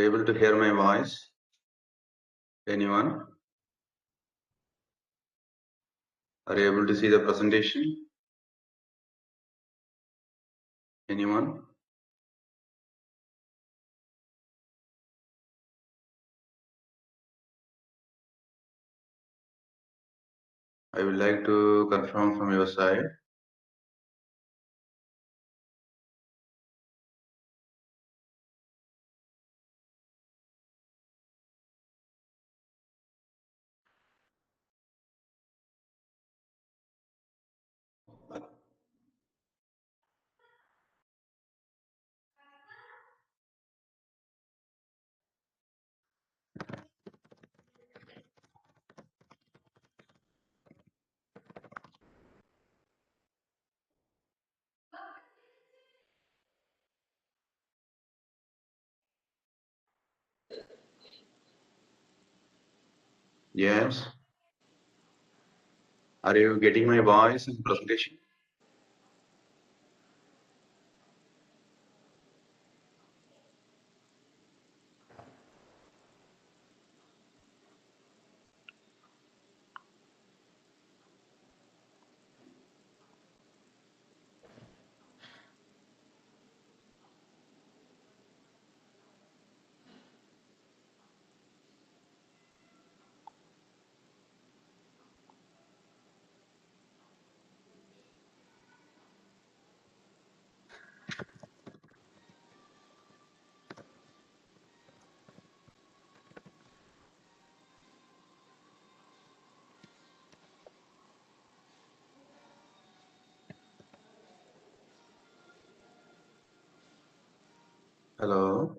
Able to hear my voice? Anyone? Are you able to see the presentation? Anyone? I would like to confirm from your side. Yes. Are you getting my voice in presentation? Hello.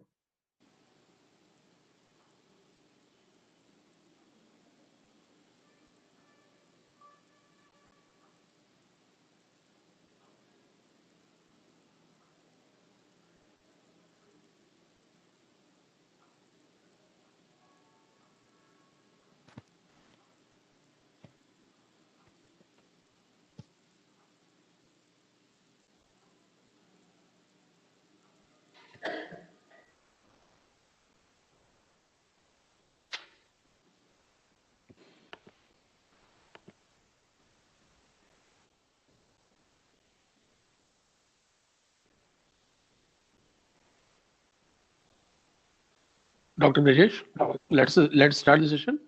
Dr. Brajesh, let's start the session.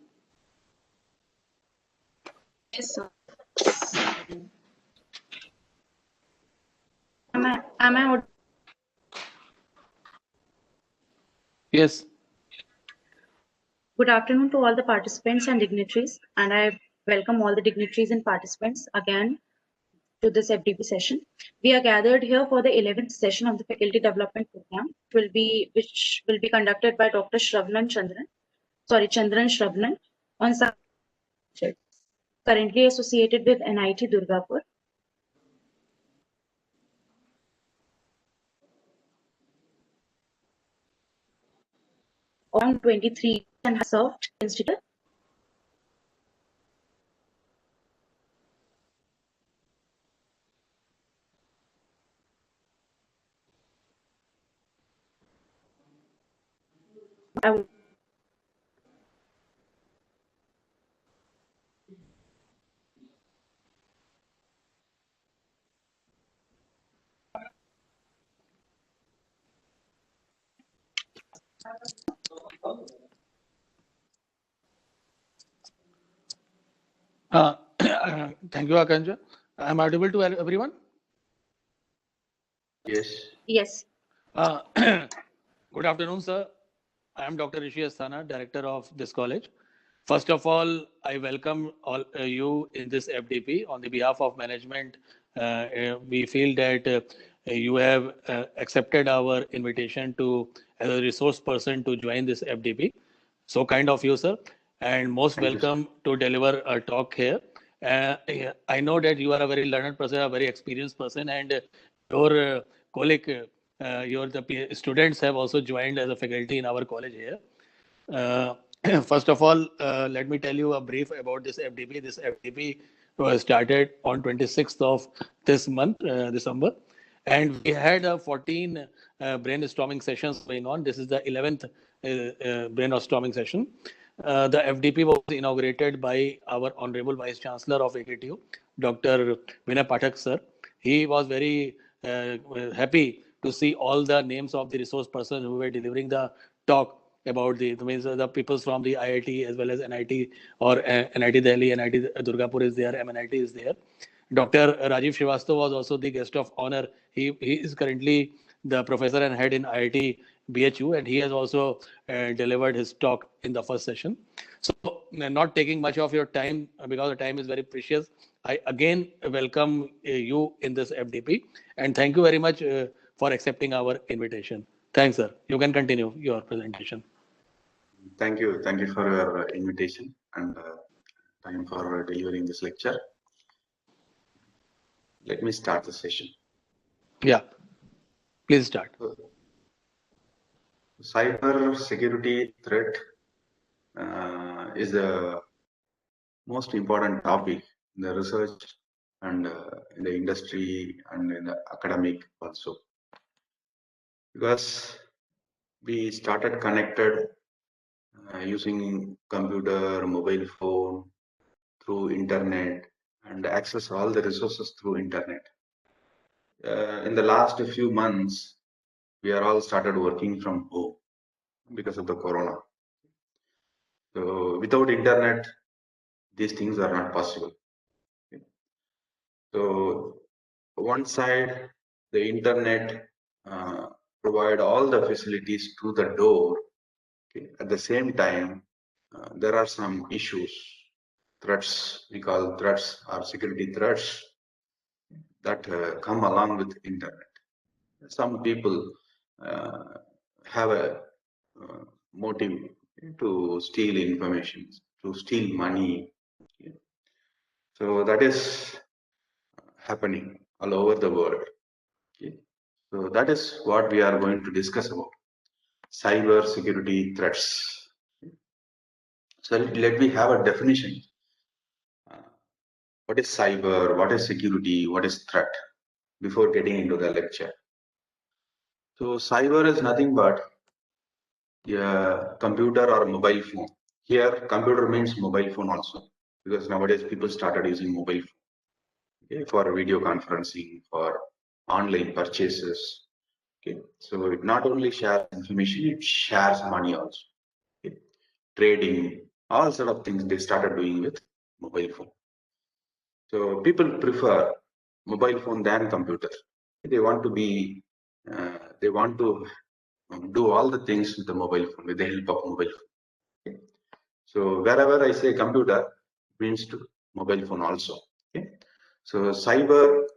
Yes, sir. Am I Yes. Good afternoon to all the participants and dignitaries, and I welcome all the dignitaries and participants again to this FDP session. We are gathered here for the 11th session of the Faculty Development Program, which will be conducted by Dr. Chandran Shravnan on subject currently associated with NIT Durgapur. On 23 and has served institute. I would Thank you, Akanja. I'm audible to everyone? Yes. Yes. Good afternoon, sir. I am Dr. Rishi Asthana, Director of this college. First of all, I welcome all you in this FDP. On the behalf of management, we feel that you have accepted our invitation to as a resource person to join this FDP. So kind of you, sir, and most Thank you, sir. welcome to deliver a talk here. I know that you are a very learned person, a very experienced person, and your colleague, students have also joined as a faculty in our college here. First of all, let me tell you a brief about this FDP. This FDP was started on 26th of this month, December, and we had 14 brainstorming sessions going on. This is the 11th brainstorming session. The FDP was inaugurated by our Honorable Vice Chancellor of AKTU, Dr. Vinay Pathak sir. He was very happy to see all the names of the resource persons who were delivering the talk about the people from the IIT as well as NIT or NIT Delhi, NIT Durgapur is there, MNIT is there. Dr. Rajiv Srivastava was also the guest of honor. He is currently the professor and head in IIT BHU, and he has also delivered his talk in the first session. So, not taking much of your time because the time is very precious, I again welcome you in this FDP, and thank you very much for accepting our invitation. Thanks, sir. You can continue your presentation. Thank you. Thank you for your invitation and time for delivering this lecture. Let me start the session. Yeah, please start. Cyber security threat is the most important topic in the research and in the industry and in the academic also, because we started connected using computer, mobile phone, through internet, and access all the resources through internet. In the last few months, we are all started working from home because of the corona. So without internet, these things are not possible. So one side, the internet provide all the facilities to the door. At the same time, there are some issues, threats, we call threats or security threats that come along with internet. Some people have a motive to steal information, to steal money. So that is happening all over the world. So that is what we are going to discuss about, cyber security threats. So let me have a definition. What is cyber? What is security? What is threat? Before getting into the lecture. So cyber is nothing but a computer or mobile phone. Here, computer means mobile phone also, because nowadays people started using mobile phone for video conferencing, for online purchases. So it not only shares information, it shares money also. Trading, all sort of things they started doing with mobile phone. So people prefer mobile phone than computer. They want to be, they want to do all the things with the mobile phone, with the help of mobile phone. So wherever I say computer, means to mobile phone also. So cyber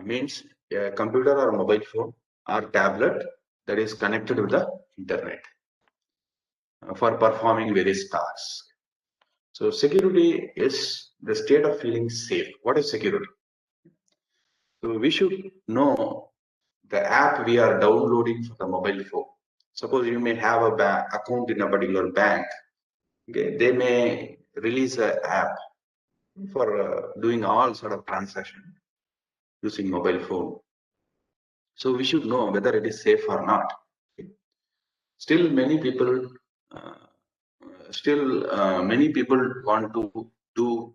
means a computer or mobile phone or tablet that is connected with the internet for performing various tasks. So security is the state of feeling safe. What is security? So we should know the app we are downloading for the mobile phone. Suppose you may have a account in a particular bank. Okay, they may release an app for doing all sort of transaction using mobile phone. So we should know whether it is safe or not. Still, many people want to do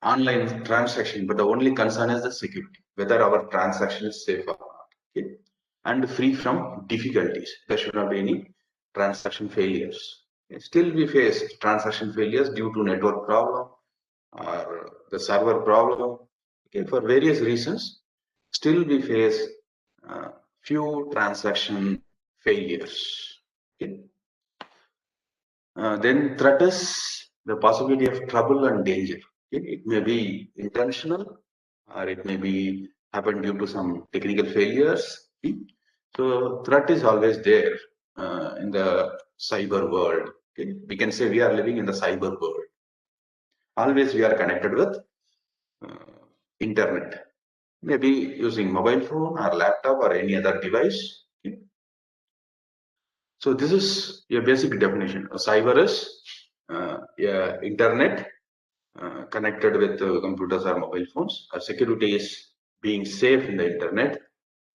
online transaction, but the only concern is the security, whether our transaction is safe or not, and free from difficulties. There should not be any transaction failures. Still, we face transaction failures due to network problem or the server problem. For various reasons, still we face few transaction failures. Then threat is the possibility of trouble and danger. It may be intentional or it may be happen due to some technical failures. So threat is always there in the cyber world. We can say we are living in the cyber world. Always we are connected with internet, maybe using mobile phone or laptop or any other device. So this is a basic definition. Cyber is internet connected with computers or mobile phones. Security is being safe in the internet.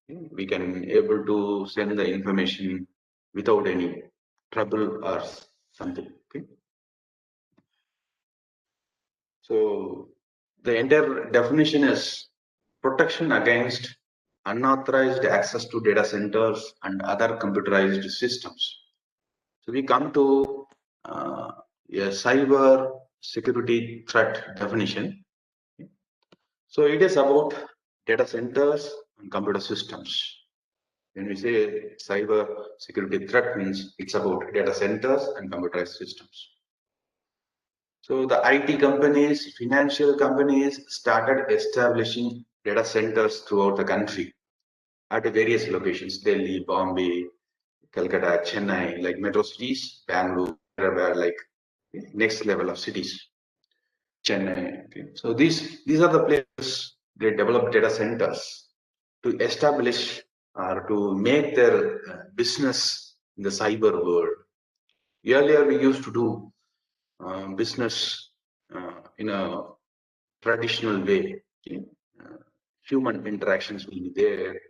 We can able to send the information without any trouble or something. Okay. So the entire definition is protection against unauthorized access to data centers and other computerized systems. So we come to a cyber security threat definition. So it is about data centers and computer systems. When we say cyber security threat, means it's about data centers and computerized systems. So the IT companies, financial companies started establishing data centers throughout the country at various locations: Delhi, Bombay, Calcutta, Chennai, like metro cities, Bangalore, Hyderabad, like next level of cities, Chennai. Okay. So these are the places they develop data centers to establish or to make their business in the cyber world. Earlier, we used to do business in a traditional way. Okay. Human interactions will be there.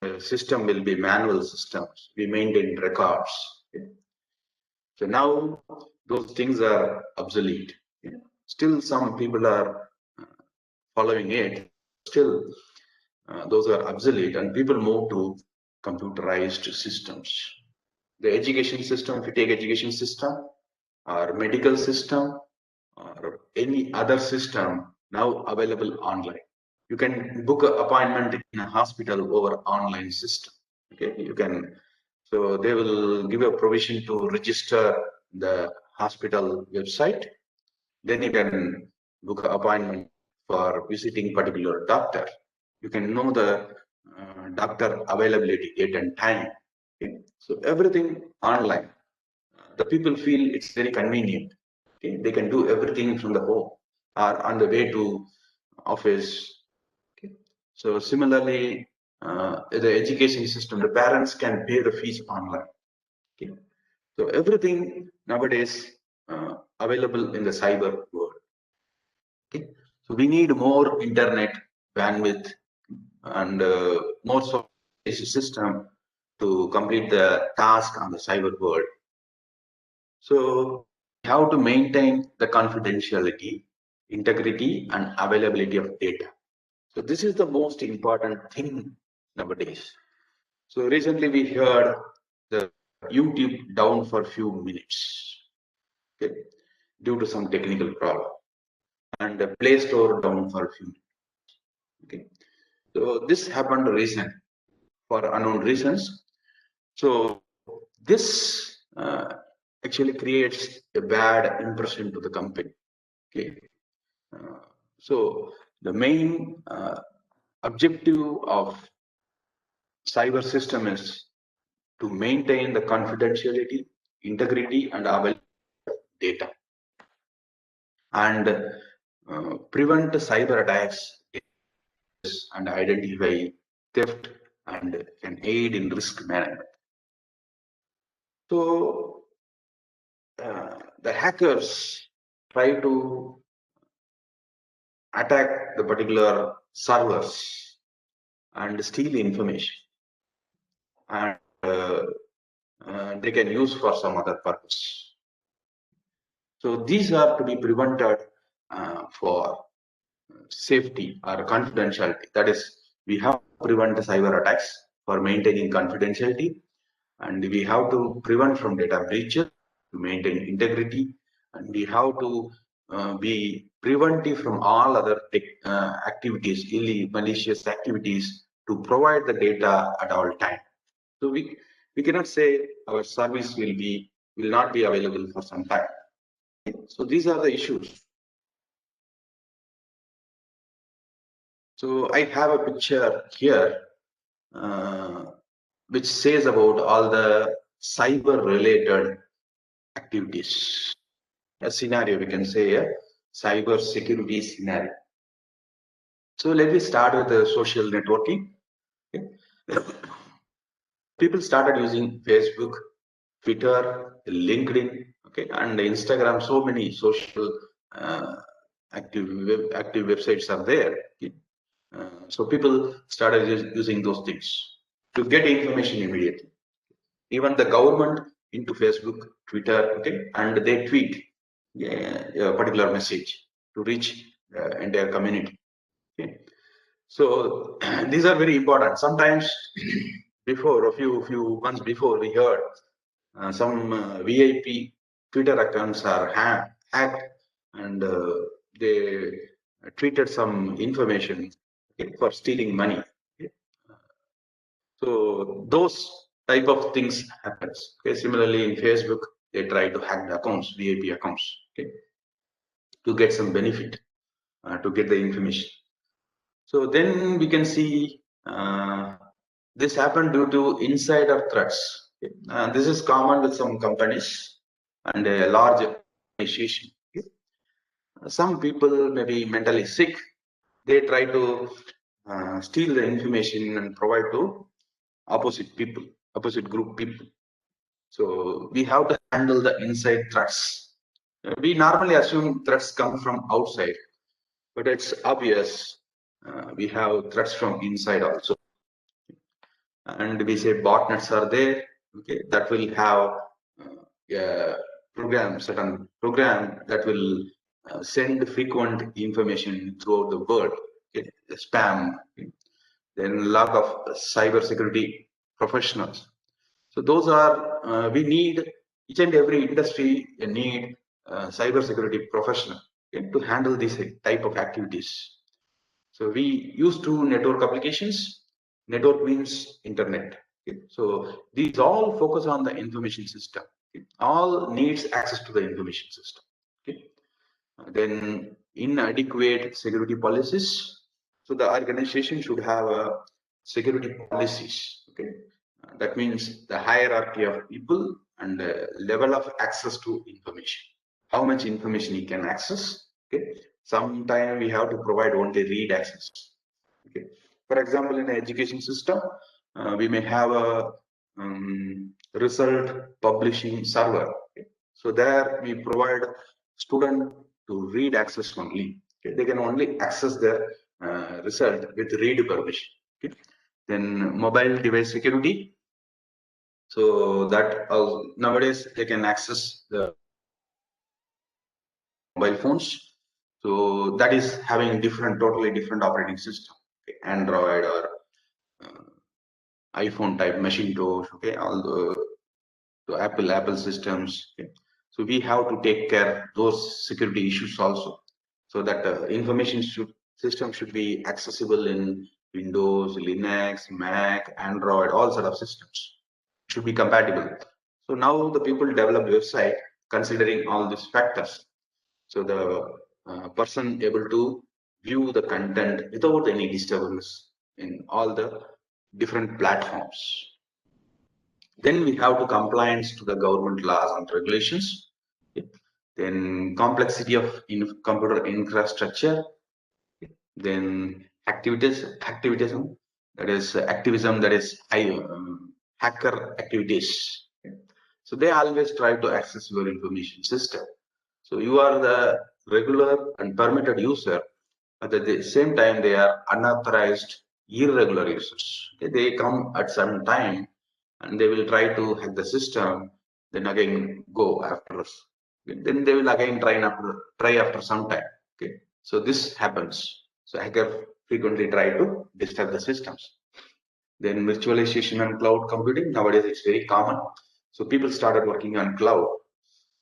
The system will be manual systems. We maintain records. Okay. So now those things are obsolete. Okay. Still, some people are following it. Still, those are obsolete, and people move to computerized systems. The education system, if you take education system or medical system or any other system now available online. You can book an appointment in a hospital over online system. Okay, you can. So they will give a provision to register the hospital website. Then you can book an appointment for visiting particular doctor. You can know the doctor availability, date and time. Okay? So everything online. The people feel it's very convenient. Okay? They can do everything from the home or on the way to office. Okay? So similarly, the education system, the parents can pay the fees online. Okay? So everything nowadays available in the cyber world. Okay? So we need more internet bandwidth and more software system to complete the task on the cyber world. So we have to maintain the confidentiality, integrity, and availability of data. So this is the most important thing nowadays. So recently we heard the YouTube down for a few minutes, okay, due to some technical problem, and the Play Store down for a few minutes. Okay. So this happened recently for unknown reasons. So this actually creates a bad impression to the company. Okay. So the main objective of cyber system is to maintain the confidentiality, integrity, and availability of data, and prevent cyber attacks and identify theft and can aid in risk management. So the hackers try to attack the particular servers and steal information, and they can use for some other purpose. So these are to be prevented for safety or confidentiality. That is, we have to prevent the cyber attacks for maintaining confidentiality, and we have to prevent from data breaches to maintain integrity, and we have to be preventive from all other activities, malicious activities, to provide the data at all time. So we cannot say our service will not be available for some time. So these are the issues. So I have a picture here which says about all the cyber related activities. A scenario, we can say a cyber security scenario. So let me start with the social networking. Okay. People started using Facebook, Twitter, LinkedIn, okay, and Instagram. So many social active websites are there. Okay. So people started using those things to get information immediately. even the government into Facebook, Twitter, okay, and they tweet a particular message to reach entire community. Okay. So these are very important. Sometimes before, a few months before, we heard some VIP Twitter accounts are hacked, and they tweeted some information, okay, for stealing money. Okay. So those type of things happens. Okay. Similarly, in Facebook, they try to hack the accounts, VIP accounts, okay, to get some benefit, to get the information. So then we can see this happened due to insider threats. Okay. This is common with some companies and a large organization. Okay. Some people may be mentally sick. They try to steal the information and provide to opposite people, opposite group people. So we have to handle the inside threats. We normally assume threats come from outside, but it's obvious we have threats from inside also. And we say botnets are there, okay, that will have a certain program that will send frequent information throughout the world, okay, spam, okay. Then lack of cyber security professionals. So those are, we need, each and every industry need cyber security professional, okay, to handle this type of activities. So we use two network applications. Network means internet. Okay. So these all focus on the information system. Okay. All needs access to the information system. Okay. Then inadequate security policies. So the organization should have a security policies. Okay. That means the hierarchy of people and the level of access to information. How much information you can access. Okay. Sometimes we have to provide only read access. Okay. For example, in the education system, we may have a result publishing server. Okay. So there we provide student to read access only. Okay. They can only access the result with read permission. Okay. Then mobile device security. So that nowadays they can access the mobile phones. So that is having totally different operating system, okay, Android or iPhone type Macintosh, okay, all the Apple systems. Okay. So we have to take care those security issues also, so that information system should be accessible in Windows, Linux, Mac, Android, all sort of systems should be compatible. So now the people develop website considering all these factors. So the person able to view the content without any disturbance in all the different platforms. Then we have to compliance to the government laws and regulations. Okay. Then complexity of computer infrastructure. Okay. Then activism, that is activism, that is hacker activities. Okay. So they always try to access your information system. So you are the regular and permitted user, but at the same time they are unauthorized irregular users. Okay. They come at some time and they will try to hack the system, then again go after us. Then they will again try after some time. Okay. So this happens. So hacker frequently try to disturb the systems. Then virtualization and cloud computing, nowadays it's very common. So people started working on cloud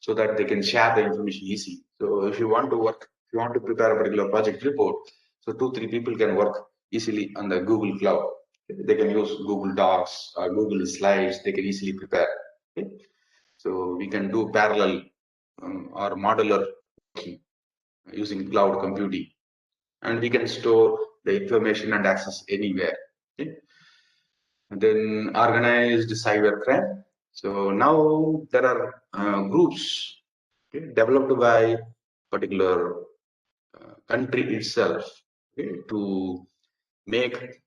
so that they can share the information easy. So if you want to prepare a particular project report, so 2-3 people can work easily on the Google Cloud. They can use Google Docs or Google Slides. They can easily prepare. Okay? So we can do parallel or modular using cloud computing, and we can store the information and access anywhere. Okay? And then organized cybercrime. So now there are groups, okay, developed by particular country itself, okay, to make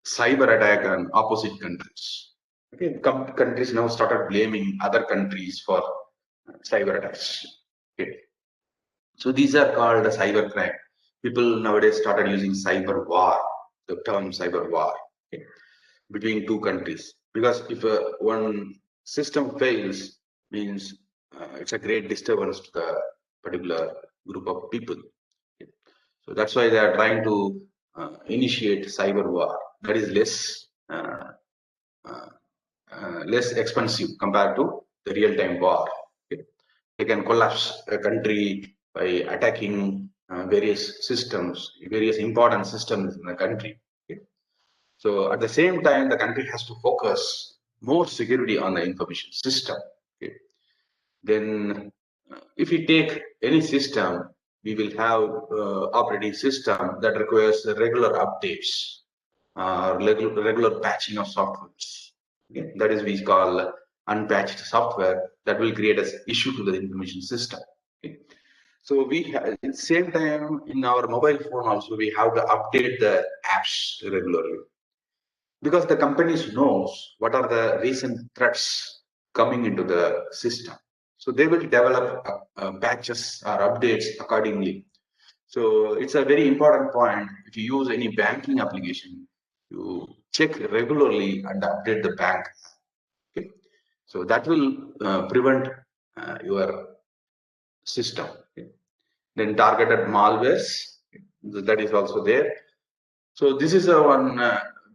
cyber attack on opposite countries. Okay, countries now started blaming other countries for cyber attacks. Okay, so these are called cyber crime. People nowadays started using cyber war, the term cyber war, okay, between two countries, because if one system fails means it's a great disturbance to the particular group of people. So that's why they are trying to initiate cyber war. That is less expensive compared to the real-time war. Okay. They can collapse a country by attacking various systems, various important systems in the country. Okay. So at the same time, the country has to focus more security on the information system. Okay. Then if we take any system, we will have operating system that requires regular updates, regular patching of softwares. Okay? That is we call unpatched software that will create an issue to the information system. Okay? So we have, at the same time in our mobile phone also we have to update the apps regularly, because the companies knows what are the recent threats coming into the system. So they will develop patches or updates accordingly. So it's a very important point. If you use any banking application, you check regularly and update the bank. Okay? So that will prevent your system. Okay? Then targeted malwares, that is also there. So this is one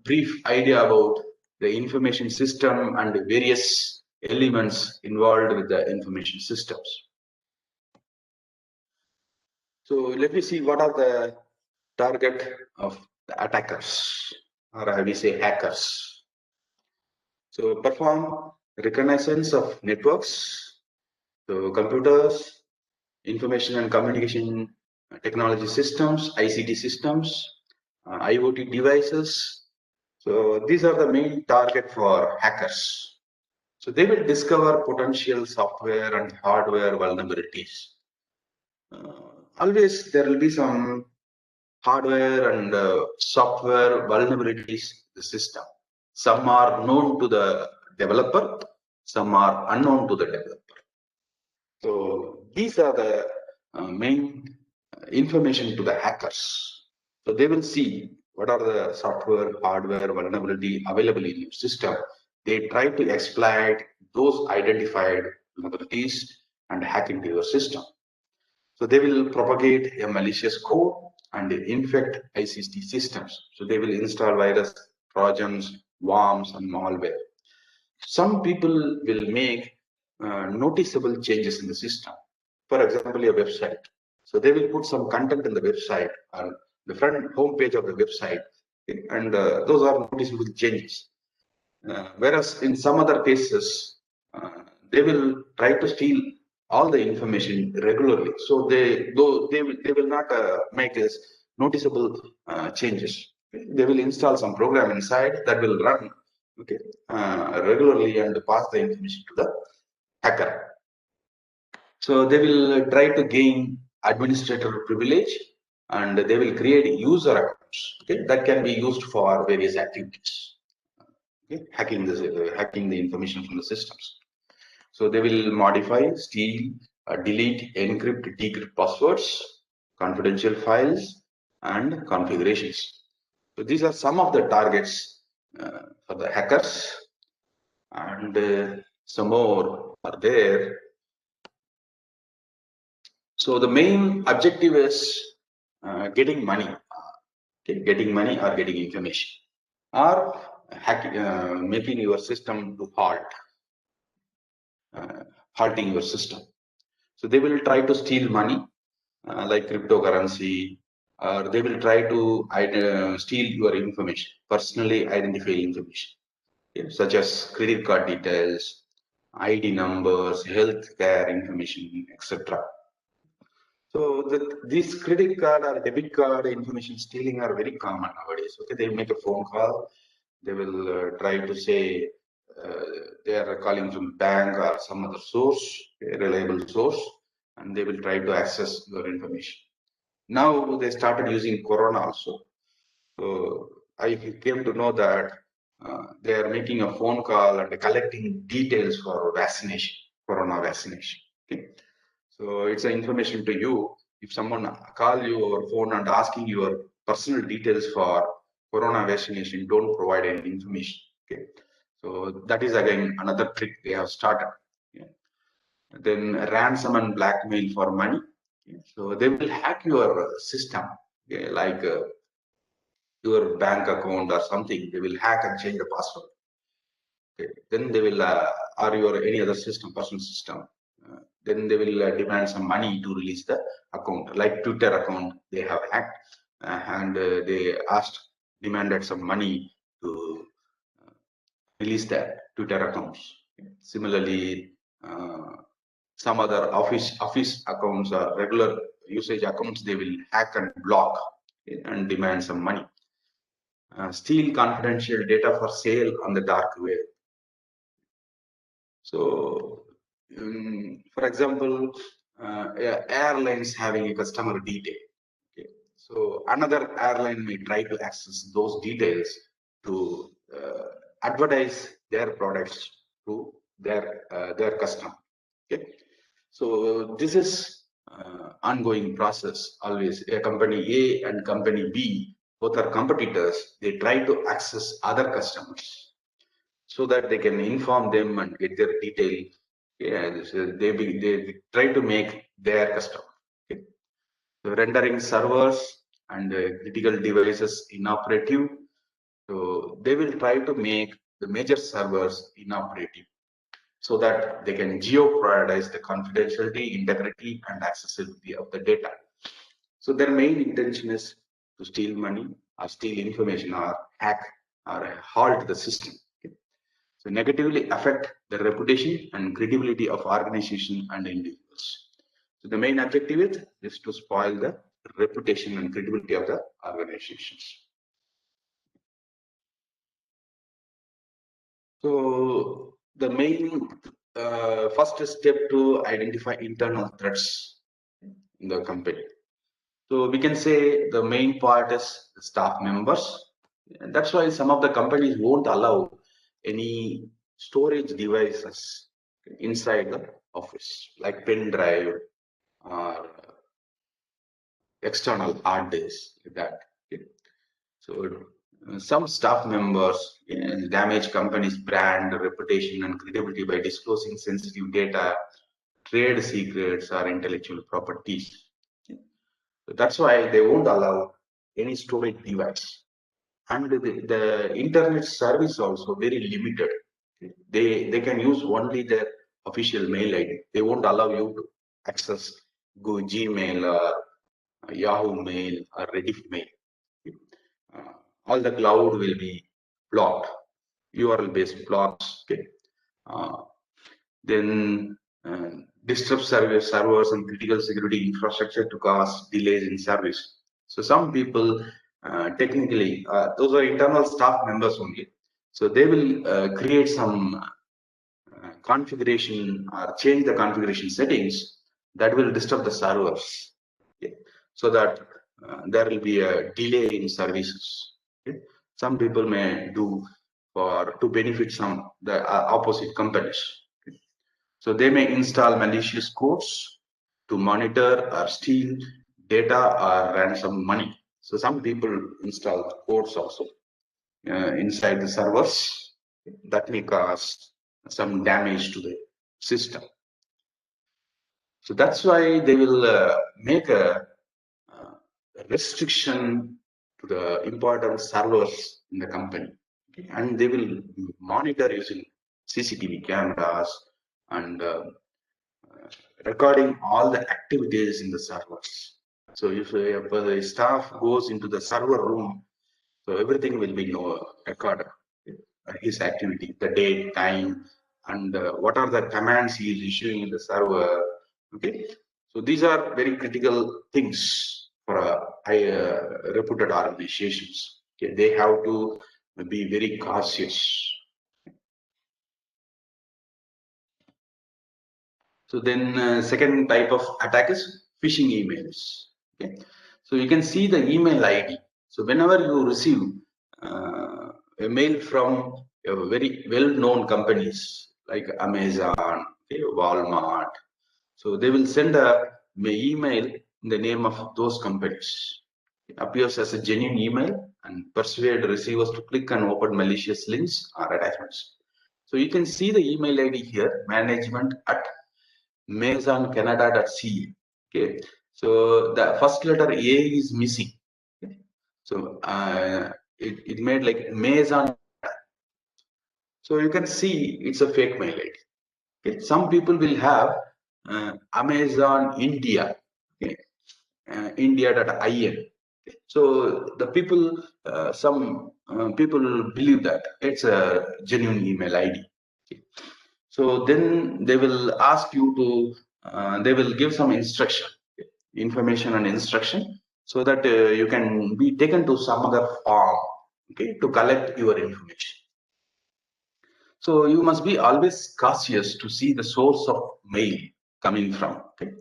brief idea about the information system and the various elements involved with the information systems. So let me see what are the target of the attackers, or how we say hackers. So perform reconnaissance of networks, so computers, information and communication technology systems, ICT systems, IoT devices. So these are the main target for hackers. So they will discover potential software and hardware vulnerabilities. Always there will be some hardware and software vulnerabilities in the system. Some are known to the developer, some are unknown to the developer. So these are the main information to the hackers. So they will see what are the software, hardware vulnerability available in your system. They try to exploit those identified vulnerabilities and hack into your system. So they will propagate a malicious code and infect ICT systems. So they will install virus, trojans, worms, and malware. Some people will make noticeable changes in the system. For example, a website. So they will put some content in the website or the front home page of the website, and those are noticeable changes. Whereas in some other cases, they will try to steal all the information regularly. So they will not make this noticeable changes. They will install some program inside that will run regularly and pass the information to the hacker. So they will try to gain administrator privilege, and they will create user accounts that can be used for various activities. Hacking the information from the systems. So they will modify, steal, delete, encrypt, decrypt passwords, confidential files, and configurations. So these are some of the targets for the hackers, and some more are there. So the main objective is getting money, getting money or getting information, or hacking, making your system to halting your system. So they will try to steal money, like cryptocurrency, or they will try to steal your information, personally identifiable information, such as credit card details, ID numbers, healthcare information, etc. So these credit card or debit card information stealing are very common nowadays. Okay, they make a phone call, they will try to say they are calling from bank or some other source, a reliable source, and they will try to access your information. Now they started using Corona also. So I came to know that they are making a phone call and collecting details for vaccination, Corona vaccination. Okay. So it's an information to you. If someone call you over phone and asking your personal details for Corona vaccination, don't provide any information. Okay. So that is again another trick they have started. Yeah. Then ransom and blackmail for money. Yeah. So they will hack your system, like your bank account or something. They will hack and change the password. Okay. Then they will, or your any other system, personal system. Then they will demand some money to release the account, like Twitter account they have hacked, and they demanded some money to release their Twitter accounts. Similarly, some other office accounts or regular usage accounts they will hack and block, and demand some money. Steal confidential data for sale on the dark web. So, for example, airlines having a customer detail. Okay. So another airline may try to access those details to advertise their products to their customer. Okay. So this is ongoing process. Always, a company A and company B, both are competitors. They try to access other customers so that they can inform them and get their detail. Yeah, so they try to make their customer. Okay. So rendering servers and critical devices inoperative. So they will try to make the major servers inoperative so that they can geo-prioritize the confidentiality, integrity, and accessibility of the data. So their main intention is to steal money or steal information or hack or halt the system. So negatively affect the reputation and credibility of organization and individuals. So the main objective is to spoil the reputation and credibility of the organizations. So the main first step to identify internal threats in the company. So we can say the main part is staff members. And that's why some of the companies won't allow any storage devices inside the office, like pen drive or external hard disk, like that. Okay. So some staff members damage company's brand, reputation, and credibility by disclosing sensitive data, trade secrets, or intellectual properties. Okay. So that's why they won't allow any storage device. And the internet service also very limited. They can use only their official mail ID. They won't allow you to access Gmail or Yahoo Mail or Rediff Mail. All the cloud will be blocked, URL based blocks. Okay. Then disrupt servers and critical security infrastructure to cause delays in service. So some people technically, those are internal staff members only. So they will create some configuration or change the configuration settings that will disturb the servers. Okay. So that there will be a delay in services. Okay. Some people may do to benefit the opposite companies. Okay. So they may install malicious codes to monitor or steal data or ransom money. So some people install codes also inside the servers that may cause some damage to the system. So that's why they will make a restriction to the important servers in the company. Okay. And they will monitor using CCTV cameras and recording all the activities in the servers. So if the staff goes into the server room, so everything will be recorded. His activity, the date, time, and what are the commands he is issuing in the server. Okay, so these are very critical things for reputed organizations. Okay, they have to be very cautious. So then second type of attack is phishing emails. Okay, so you can see the email ID. So whenever you receive a mail from very well-known companies like Amazon, okay, Walmart, so they will send a email in the name of those companies. It appears as a genuine email and persuade receivers to click and open malicious links or attachments. So you can see the email ID here, management@masoncanada.ca. Okay, so the first letter A is missing. Okay. So it made like Mason. So you can see it's a fake mail ID. Okay. Some people will have Amazon India, okay, India.in. So the people, some people believe that it's a genuine email ID. Okay. So then they will ask you to, they will give some instruction, information and instruction, so that you can be taken to some other form, okay, to collect your information. So you must be always cautious to see the source of mail coming from. Okay,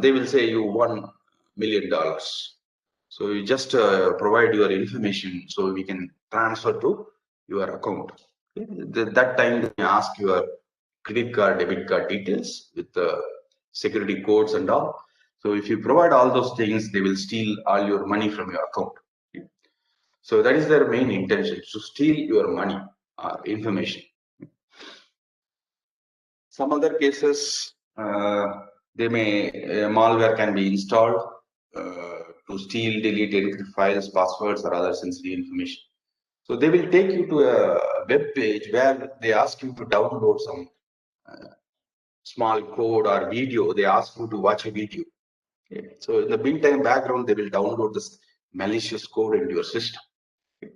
they will say you $1 million. So you just provide your information so we can transfer to your account. Okay? That time they may ask your credit card, debit card details with the security codes and all. So if you provide all those things, they will steal all your money from your account. Okay? So that is their main intention, to steal your money or information. Some other cases, they may malware can be installed to steal, delete, encrypt files, passwords, or other sensitive information. So they will take you to a web page where they ask you to download some small code or video. They ask you to watch a video. Okay. So in the meantime, background, they will download this malicious code into your system. Okay.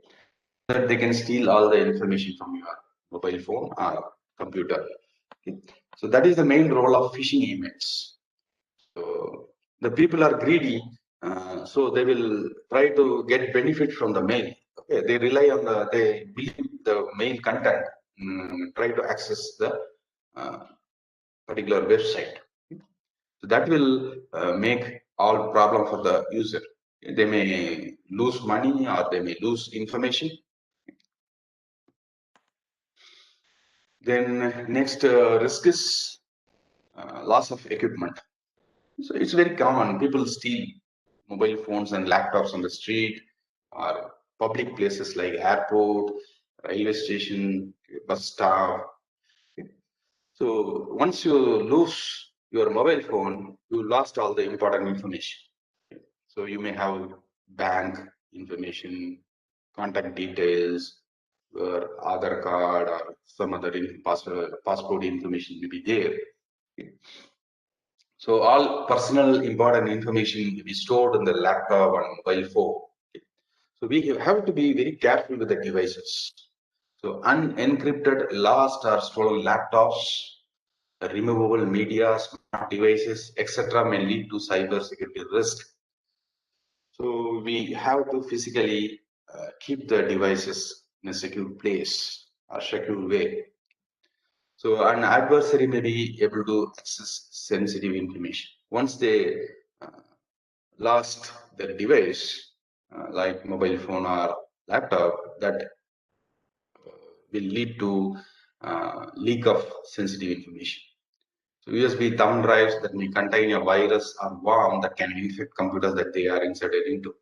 So that they can steal all the information from your mobile phone or computer. Okay. So that is the main role of phishing emails. So the people are greedy, so they will try to get benefit from the mail. Okay, they rely on they believe the mail content, try to access the particular website. So that will make all problem for the user. They may lose money or they may lose information. Then next risk is loss of equipment. So it's very common. People steal mobile phones and laptops on the street or public places like airport, railway station, bus stop. So once you lose your mobile phone, you lost all the important information. So you may have bank information, contact details, your Aadhaar card or some other passport information may be there. So all personal important information will be stored in the laptop and mobile phone. So we have to be very careful with the devices. So unencrypted, lost or stolen laptops, removable media, smart devices, etc. may lead to cyber security risk. So we have to physically keep the devices in a secure place or secure way. So an adversary may be able to access sensitive information. Once they lost the device, like mobile phone or laptop, that will lead to leak of sensitive information. So USB thumb drives that may contain a virus or worm that can infect computers that they are inserted into.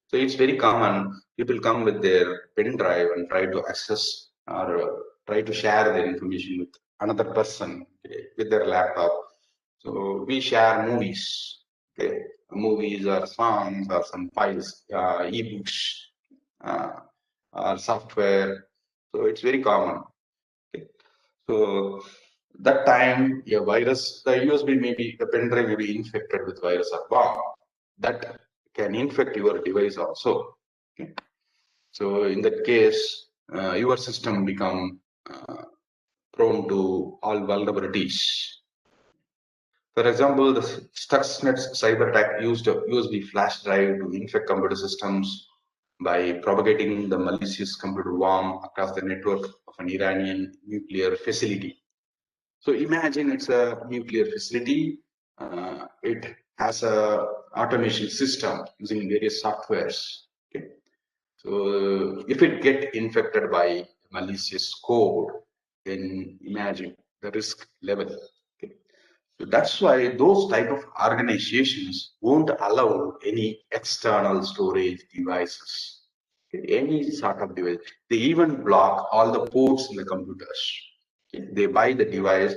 So it's very common. People come with their pen drive and try to access or try to share their information with another person, okay, with their laptop. So we share movies, okay, movies or songs or some files, ebooks, or software. So it's very common. Okay. So that time a virus, the USB the pen drive may be infected with virus or bomb. That can infect your device also. Okay. So in that case, your system become prone to all vulnerabilities. For example, the Stuxnet cyber attack used a USB flash drive to infect computer systems by propagating the malicious computer worm across the network of an Iranian nuclear facility. So imagine it's a nuclear facility. It has a automation system using various softwares. Okay. So if it get infected by malicious code, then imagine the risk level. Okay. So that's why those type of organizations won't allow any external storage devices, okay, any sort of device. They even block all the ports in the computers. Okay? They buy the device,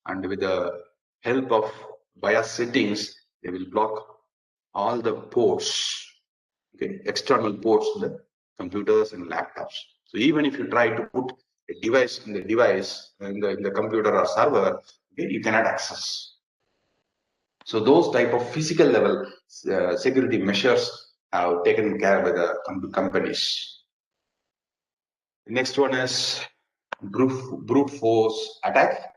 and with the help of BIOS settings, they will block all the ports, okay, external ports in the computers and laptops. So even if you try to put a device in the computer or server, okay, you cannot access. So those type of physical level security measures have taken care by the companies. The next one is brute force attack.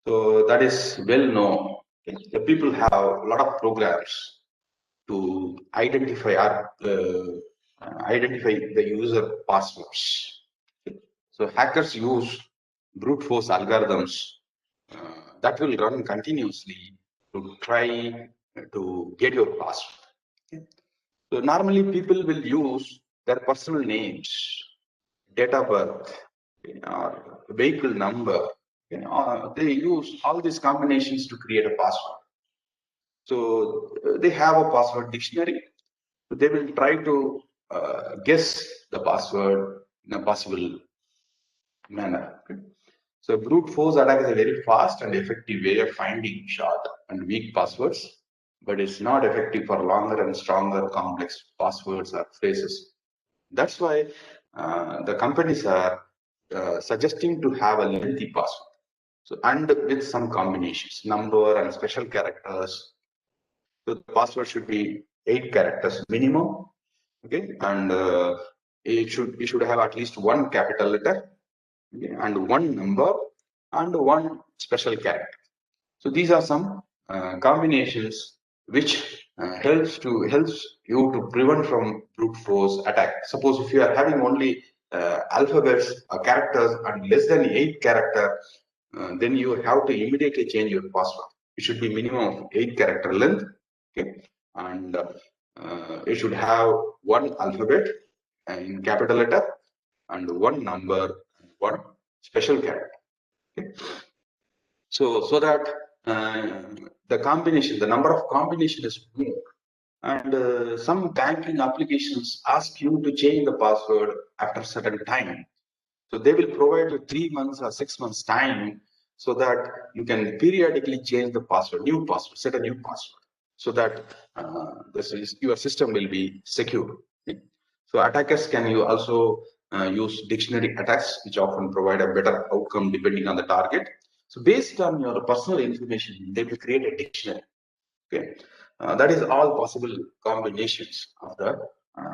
So that is well known. Okay. The people have a lot of programs to identify the user passwords. Okay. So hackers use brute force algorithms that will run continuously to try to get your password. Okay. So normally people will use their personal names, date of birth, or vehicle number. They use all these combinations to create a password. So they have a password dictionary. So they will try to guess the password in a possible manner. Okay. So brute force attack is a very fast and effective way of finding short and weak passwords, but it's not effective for longer and stronger complex passwords or phrases. That's why the companies are suggesting to have a lengthy password. So, and with some combinations, number and special characters. So the password should be 8 characters minimum. Okay, and you should have at least one capital letter, okay, and one number and one special character. So these are some combinations which helps you to prevent from brute force attack. Suppose if you are having only alphabets or characters and less than 8 character, then you have to immediately change your password. It should be minimum of 8 character length, okay, and it should have one alphabet in capital letter and one number and one special character. Okay. So that the combination, the number of combination is more. And some banking applications ask you to change the password after a certain time. So they will provide you 3 months or 6 months time so that you can periodically change the password, new password, set a new password, so that your system will be secure. Okay. So attackers can you also use dictionary attacks, which often provide a better outcome depending on the target. So based on your personal information, they will create a dictionary. Okay, that is all possible combinations of the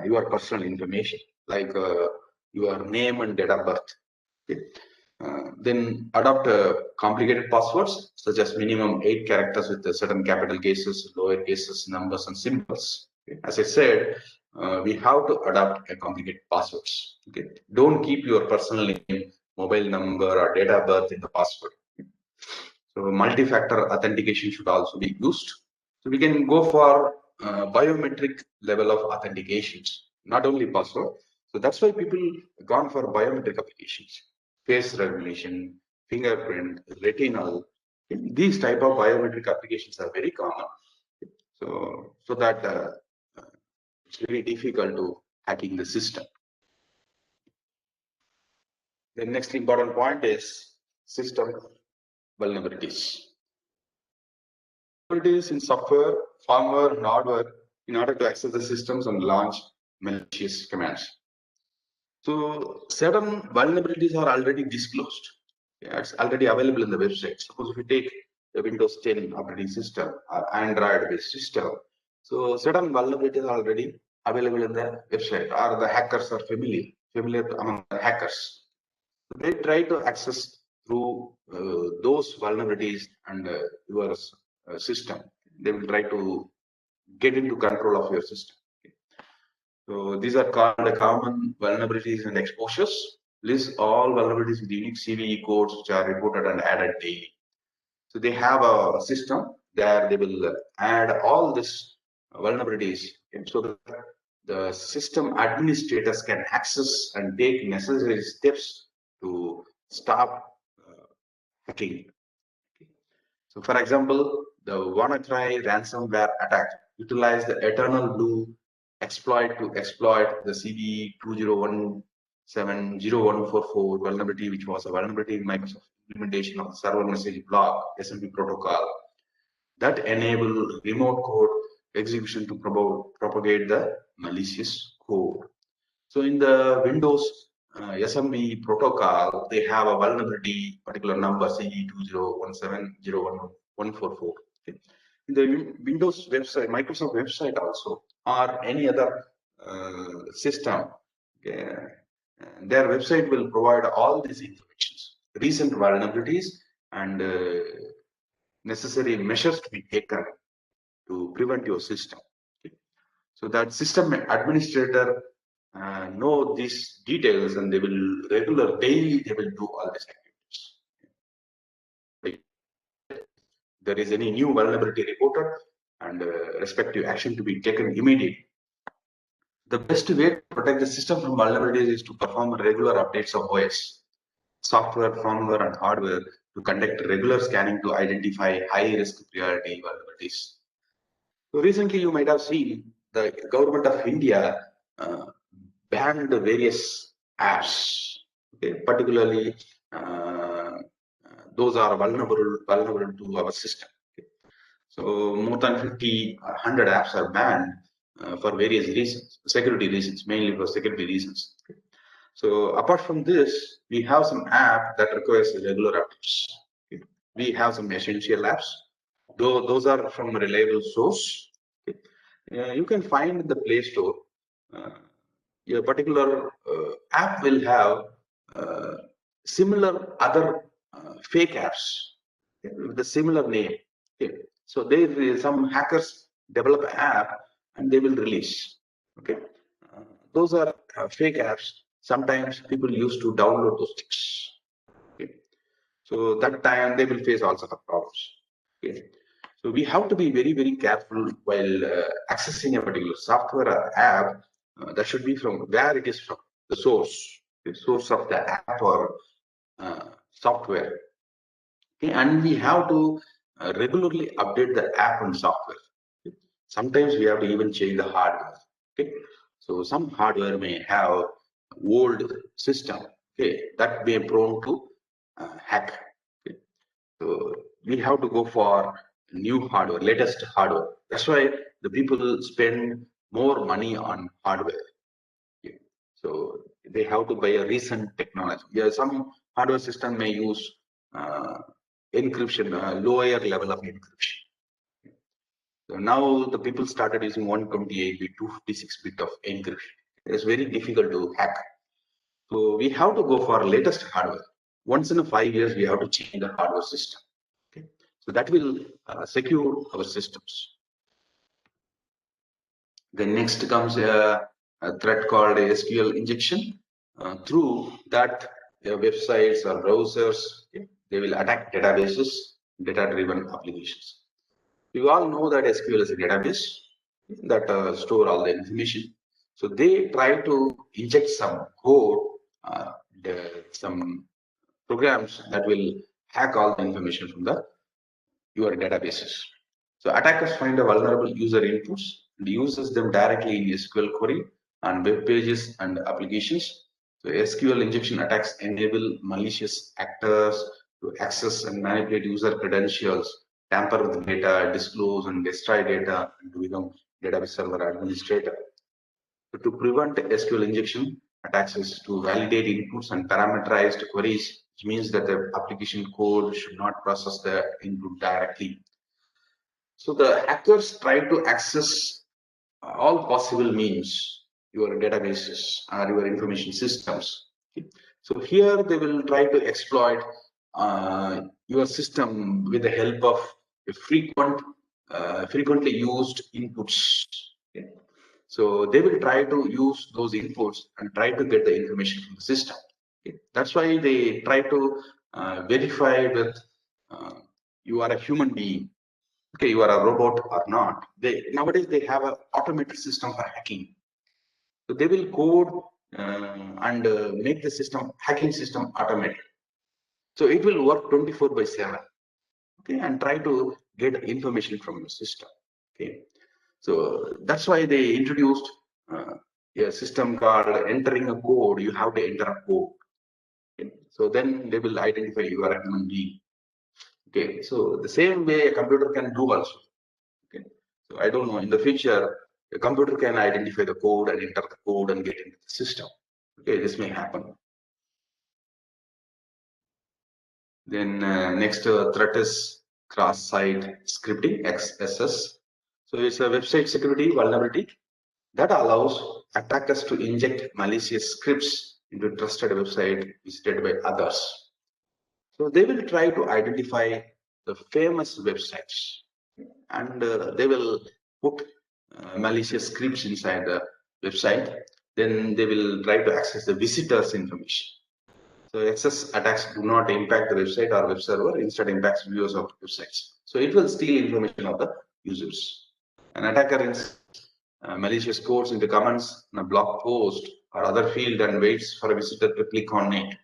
your personal information, like your name and date of birth. Okay. Then adopt complicated passwords such as minimum 8 characters with certain capital cases, lower cases, numbers, and symbols. Okay. As I said, we have to adopt a complicated passwords. Okay. Don't keep your personal name, mobile number, or date of birth in the password. Okay. So multi-factor authentication should also be used. So we can go for biometric level of authentications, not only password. So that's why people gone for biometric applications, face recognition, fingerprint, retinal. These type of biometric applications are very common. So that it's very difficult to hacking the system. The next important point is system vulnerabilities. Vulnerabilities in software, firmware, and hardware in order to access the systems and launch malicious commands. So certain vulnerabilities are already disclosed. Yeah, it's already available in the website. Suppose if you take the Windows 10 operating system or Android-based system, so certain vulnerabilities are already available in the website, or the hackers are familiar among the hackers. So they try to access through those vulnerabilities and your system. They will try to get into control of your system. So these are called the common vulnerabilities and exposures. List all vulnerabilities with unique CVE codes which are reported and added daily. So they have a system there. They will add all these vulnerabilities, so that the system administrators can access and take necessary steps to stop hacking. So for example, the WannaCry ransomware attack utilized the Eternal Blue exploit to exploit the CVE 201 70144 vulnerability, which was a vulnerability in Microsoft implementation of the server message block SMP protocol that enable remote code execution to propagate the malicious code. So in the Windows SMB protocol, they have a vulnerability particular number CE2017011144. Okay. In the Windows website, Microsoft website also, or any other system, okay, their website will provide all these informations, recent vulnerabilities, and necessary measures to be taken to prevent your system. Okay. So that system administrator know these details, and they will daily they will do all these activities. Like, there is any new vulnerability reported and respective action to be taken immediately. The best way to protect the system from vulnerabilities is to perform regular updates of OS, software, firmware, and hardware, to conduct regular scanning to identify high-risk priority vulnerabilities. So recently, you might have seen the government of India banned various apps, okay, particularly those are vulnerable to our system. Okay. So more than 50 or 100 apps are banned for various reasons, security reasons, mainly for security reasons. Okay. So apart from this, we have some app that requires regular updates. Okay. We have some essential apps, though those are from a reliable source. Okay. You can find in the Play Store. A particular app will have similar other fake apps with a similar name. Okay. So some hackers develop an app and they will release. Okay, those are fake apps. Sometimes people used to download those things. Okay. So that time they will face all sorts of problems. Okay. So we have to be very careful while accessing a particular software or app. That should be from where it is from, the source of the app or software. Okay. And we have to regularly update the app and software. Okay. Sometimes we have to even change the hardware. Okay. So some hardware may have old system, okay, that may be prone to hack. Okay. So we have to go for new hardware, latest hardware. That's why the people spend more money on hardware. Okay. So they have to buy a recent technology. Yeah, some hardware system may use encryption, lower level of encryption. So now the people started using 128-bit, 256-bit of encryption. It's very difficult to hack. So we have to go for latest hardware. Once in 5 years, we have to change the hardware system. Okay. So that will secure our systems. Then next comes a threat called SQL injection. Through that, websites or browsers, okay, they will attack databases, data-driven applications. You all know that SQL is a database that store all the information. So they try to inject some code, some programs that will hack all the information from your databases. So attackers find a vulnerable user inputs and uses them directly in SQL query on web pages and applications. So SQL injection attacks enable malicious actors to access and manipulate user credentials, tamper with data, disclose and destroy data, and to become database server administrator. So to prevent SQL injection, attacks is to validate inputs and parameterized queries, which means that the application code should not process the input directly. So the hackers try to access all possible means, your databases or your information systems. Okay. So here they will try to exploit your system with the help of frequently used inputs. Okay. So they will try to use those inputs and try to get the information from the system. Okay. That's why they try to verify that you are a human being. Okay, you are a robot or not. Nowadays they have an automated system for hacking. So they will code and make the hacking system automated. So it will work 24/7. Okay, and try to get information from your system. Okay, so that's why they introduced a system called entering a code. You have to enter a code. Okay. So then they will identify you are a human being. Okay. So the same way a computer can do also. Okay. So I don't know, in the future, a computer can identify the code and enter the code and get into the system. Okay, this may happen. Then next threat is cross-site scripting, XSS. So it's a website security vulnerability that allows attackers to inject malicious scripts into trusted website visited by others. So they will try to identify the famous websites and they will put malicious scripts inside the website. Then they will try to access the visitors' information. So XS attacks do not impact the website or web server, instead impacts viewers of websites. So it will steal information of the users. An attacker inserts malicious codes into comments in a blog post or other field and waits for a visitor to click on it.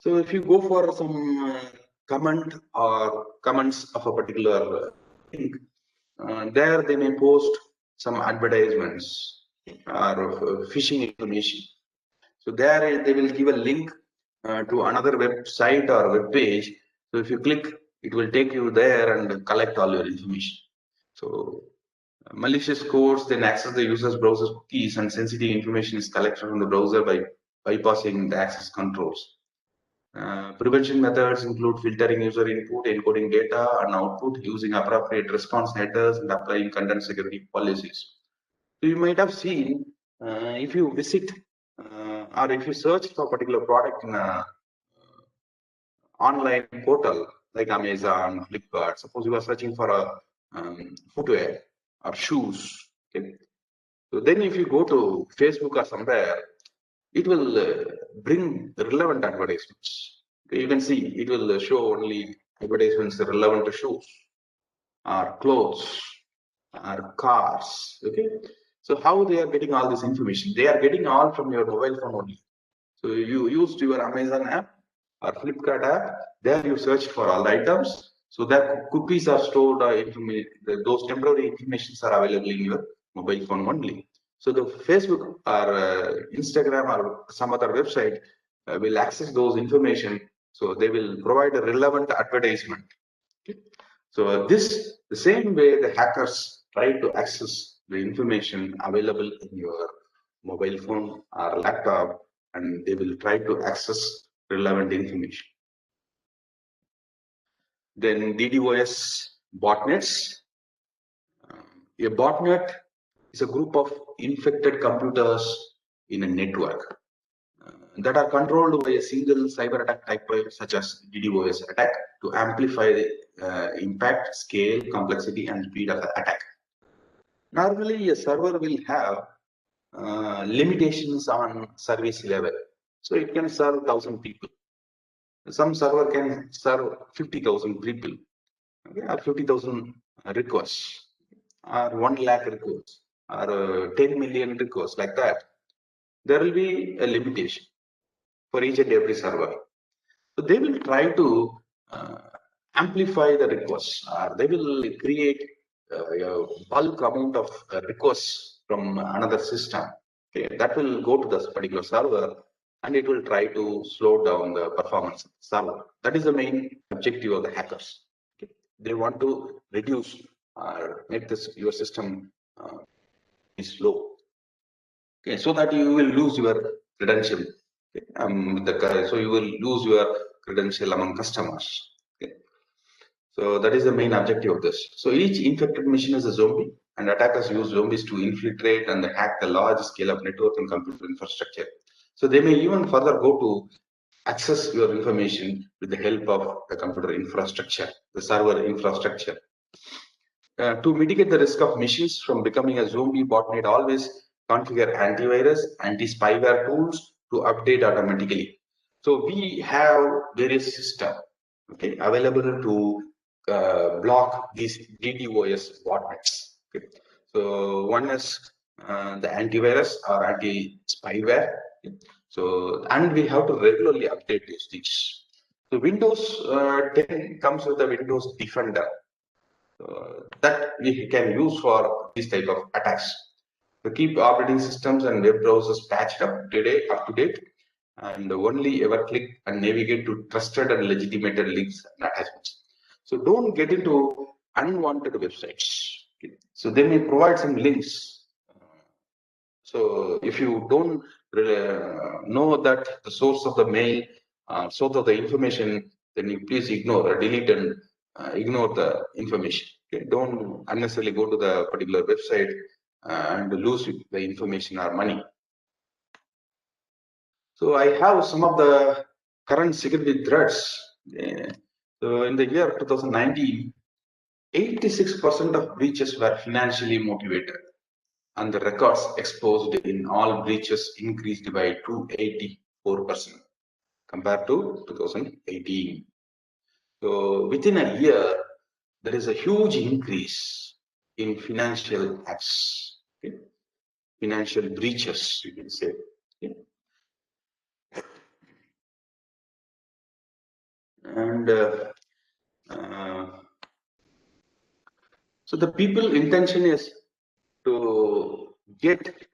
So if you go for some comment or comments of a particular link, there they may post some advertisements or phishing information. So there they will give a link to another website or web page. So if you click, it will take you there and collect all your information. So malicious codes then access the user's browser cookies and sensitive information is collected from the browser by bypassing the access controls. Prevention methods include filtering user input, encoding data and output, using appropriate response headers, and applying content security policies. So you might have seen if you visit or if you search for a particular product in a online portal like Amazon, Flipkart, suppose you are searching for a footwear or shoes. Okay? So then if you go to Facebook or somewhere, it will bring relevant advertisements. Okay? You can see it will show only advertisements relevant to shoes or clothes or cars. Okay. So how they are getting all this information? They are getting all from your mobile phone only. So you used your Amazon app or Flipkart app. There you search for all the items. So that cookies are stored. Those temporary informations are available in your mobile phone only. So the Facebook or Instagram or some other website will access those information. So they will provide a relevant advertisement. Okay. So the same way the hackers try to access the information available in your mobile phone or laptop, and they will try to access relevant information. Then DDoS botnets. A botnet is a group of infected computers in a network that are controlled by a single cyber attack type such as DDoS attack to amplify the impact, scale, complexity, and speed of the attack. Normally, a server will have limitations on service level. So it can serve 1,000 people. Some server can serve 50,000 people, okay, or 50,000 requests, or 1 lakh requests, or 10 million requests, like that. There will be a limitation for each and every server. So they will try to amplify the requests, or they will create a bulk amount of requests from another system. Okay, that will go to this particular server and it will try to slow down the performance of the server. That is the main objective of the hackers. Okay. They want to reduce or make your system slow. Okay, so that you will lose your credential. Okay. So you will lose your credential among customers. Okay. So that is the main objective of this. So each infected machine is a zombie, and attackers use zombies to infiltrate and hack the large scale of network and computer infrastructure. So they may even further go to access your information with the help of the computer infrastructure, the server infrastructure. To mitigate the risk of machines from becoming a zombie, botnet always configure antivirus, anti-spyware tools to update automatically. So we have various systems, okay, available to block these DDoS botnets. Okay. So one is the antivirus or anti-spyware. Okay. So, and we have to regularly update those things. So Windows 10 comes with a Windows Defender that we can use for these type of attacks. So keep operating systems and web browsers patched up to date, and only ever click and navigate to trusted and legitimate links and attachments. So don't get into unwanted websites. Okay. So they may provide some links. So if you don't know that the source of the mail, source of the information, then you please ignore or delete and ignore the information. Okay? Don't unnecessarily go to the particular website and lose the information or money. So I have some of the current security threats. So in the year 2019, 86% of breaches were financially motivated, and the records exposed in all breaches increased by 284% compared to 2018. So within a year, there is a huge increase in financial hacks, okay? Financial breaches, you can say. Okay? And so the people intention is to get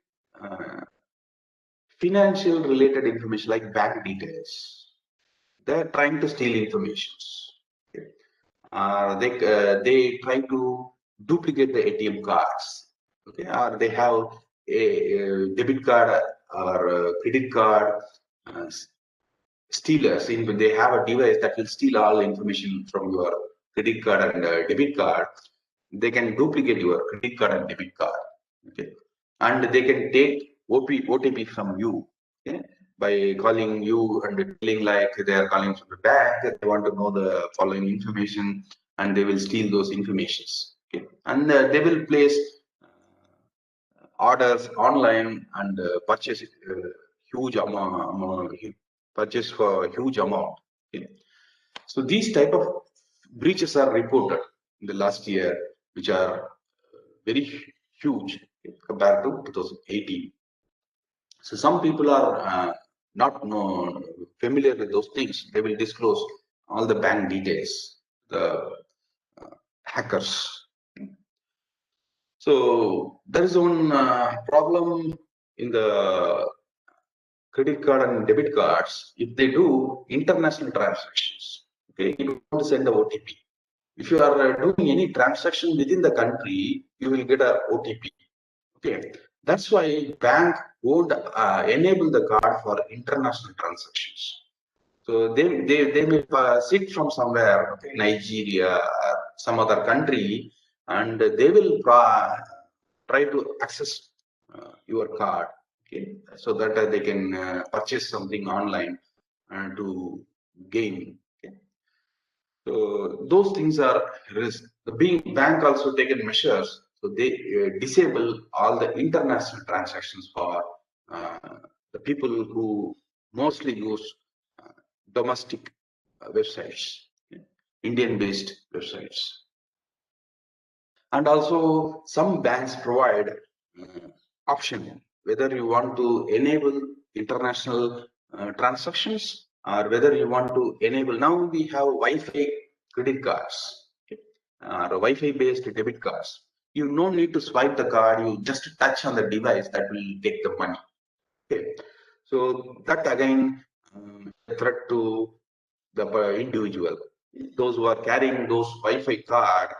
financial related information like bank details. They're trying to steal information. Okay. They try to duplicate the ATM cards. Okay, or they have a debit card or a credit card stealers. They have a device that will steal all information from your credit card and debit card. They can duplicate your credit card and debit card. Okay, and they can take OTP from you. Okay, by calling you and telling like they are calling from the bank, they want to know the following information, and they will steal those informations. Okay, and they will place orders online and purchase huge amount, purchase for a huge amount. Okay. So these type of breaches are reported in the last year, which are very huge compared to 2018. So some people are not familiar with those things. They will disclose all the bank details, the hackers. So there is one problem in the credit card and debit cards. If they do international transactions, okay, you don't want to send the OTP. If you are doing any transaction within the country, you will get a OTP. Okay, that's why bank won't enable the card for international transactions. So they may sit from somewhere, okay, Nigeria, some other country, and they will try to access your card, okay, so that they can purchase something online to gain. Okay. So those things are risk. The bank also taken measures, so they disable all the international transactions for the people who mostly use domestic websites, Indian-based websites. And also some banks provide option whether you want to enable international transactions or whether you want to enable. Now we have Wi-Fi credit cards, or Wi-Fi based debit cards. You no need to swipe the card, you just touch on the device that will take the money. Okay. So that again a threat to the individual. Those who are carrying those Wi-Fi card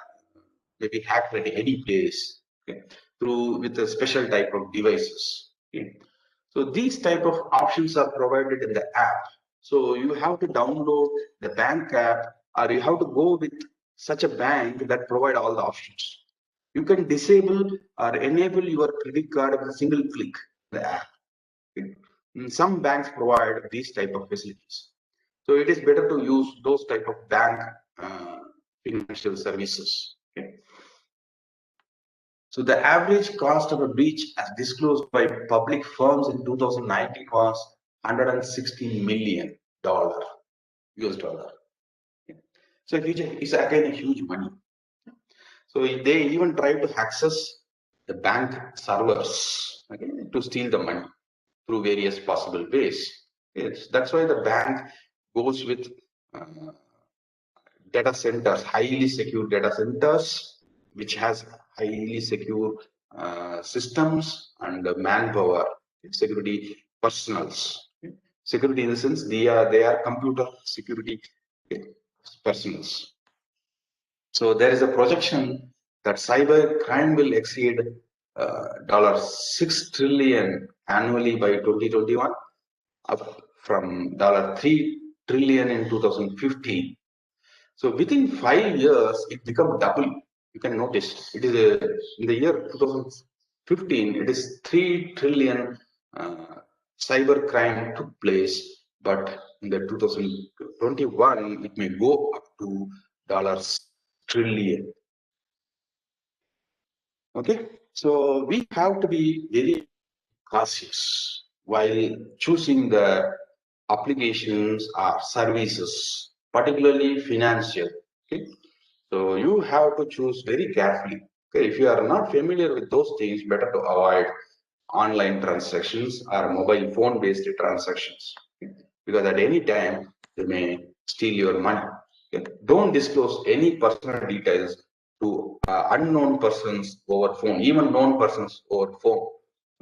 may be hacked at any place, okay, through with a special type of devices. Okay. So these type of options are provided in the app. So you have to download the bank app, or you have to go with such a bank that provide all the options. You can disable or enable your credit card with a single click the app. Okay. Some banks provide these type of facilities. So it is better to use those type of bank financial services. Okay. So the average cost of a breach as disclosed by public firms in 2019 was $116 million US dollar. Okay. So it's again a huge money. So they even try to access the bank servers, okay, to steal the money through various possible ways. That's why the bank goes with data centers, highly secure data centers, which has highly secure systems and manpower, security personals. Security in the sense they are computer security personals. So there is a projection that cyber crime will exceed $6 trillion annually by 2021, up from $3 trillion in 2015. So within 5 years, it become double. You can notice it is in the year 2015, it is 3 trillion cyber crime took place, but in the 2021, it may go up to $6 trillion. Okay, so we have to be very cautious while choosing the applications or services, particularly financial. Okay, so you have to choose very carefully. Okay, if you are not familiar with those things, better to avoid online transactions or mobile phone based transactions, okay? Because at any time they may steal your money. Okay? Don't disclose any personal details to unknown persons over phone, even known persons over phone.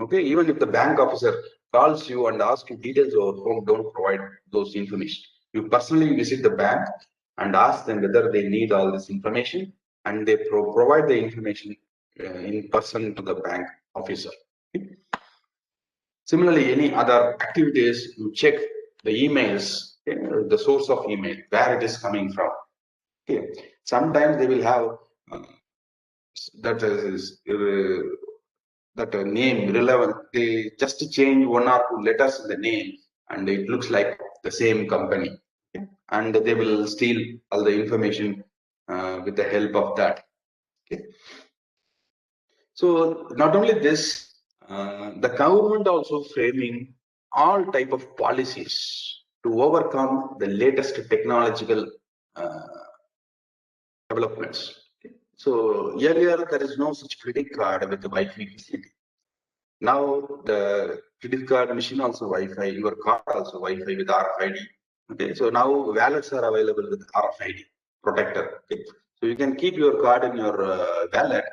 Okay, even if the bank officer calls you and asks you details over phone, don't provide those information. You personally visit the bank and ask them whether they need all this information, and they provide the information in person to the bank officer. Okay? Similarly, any other activities, you check the emails, okay, the source of email, where it is coming from. Okay, sometimes they will have that name relevant. They just change 1 or 2 letters in the name, and it looks like the same company. Okay? And they will steal all the information with the help of that. Okay. So not only this, the government also framing all type of policies to overcome the latest technological developments. Okay. So earlier there is no such credit card with the Wi-Fi facility. Now the credit card machine also Wi-Fi, your card also Wi-Fi with RFID. Okay, so now wallets are available with RFID protector. Okay, so you can keep your card in your wallet.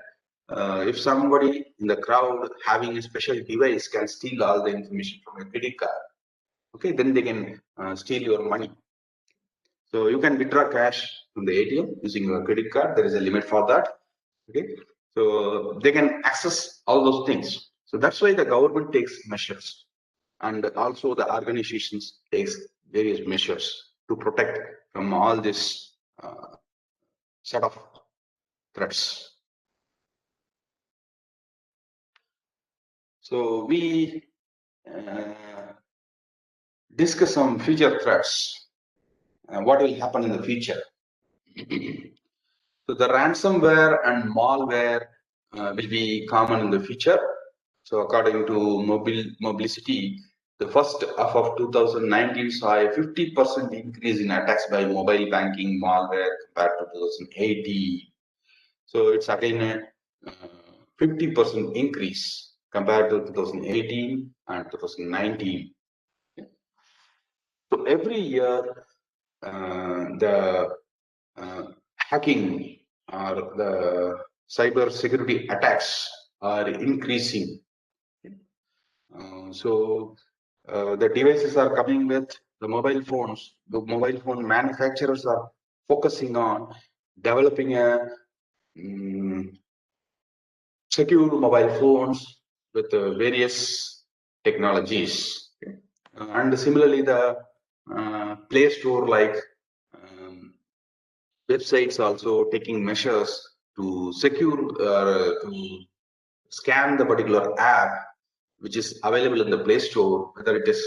If somebody in the crowd having a special device can steal all the information from your credit card, okay, then they can steal your money. So you can withdraw cash from the ATM using your credit card. There is a limit for that. Okay, so they can access all those things. So that's why the government takes measures, and also the organizations takes various measures to protect from all this set of threats. So we discuss some future threats and what will happen in the future. So the ransomware and malware will be common in the future. So according to Mobilicity, the first half of 2019 saw a 50% increase in attacks by mobile banking malware compared to 2018. So it's again a 50% increase compared to 2018 and 2019. So every year, the hacking or the cyber security attacks are increasing. The devices are coming with the mobile phones. The mobile phone manufacturers are focusing on developing a secure mobile phones with various technologies. Okay. And similarly, the Play Store like websites also taking measures to secure to scan the particular app which is available in the Play Store, whether it is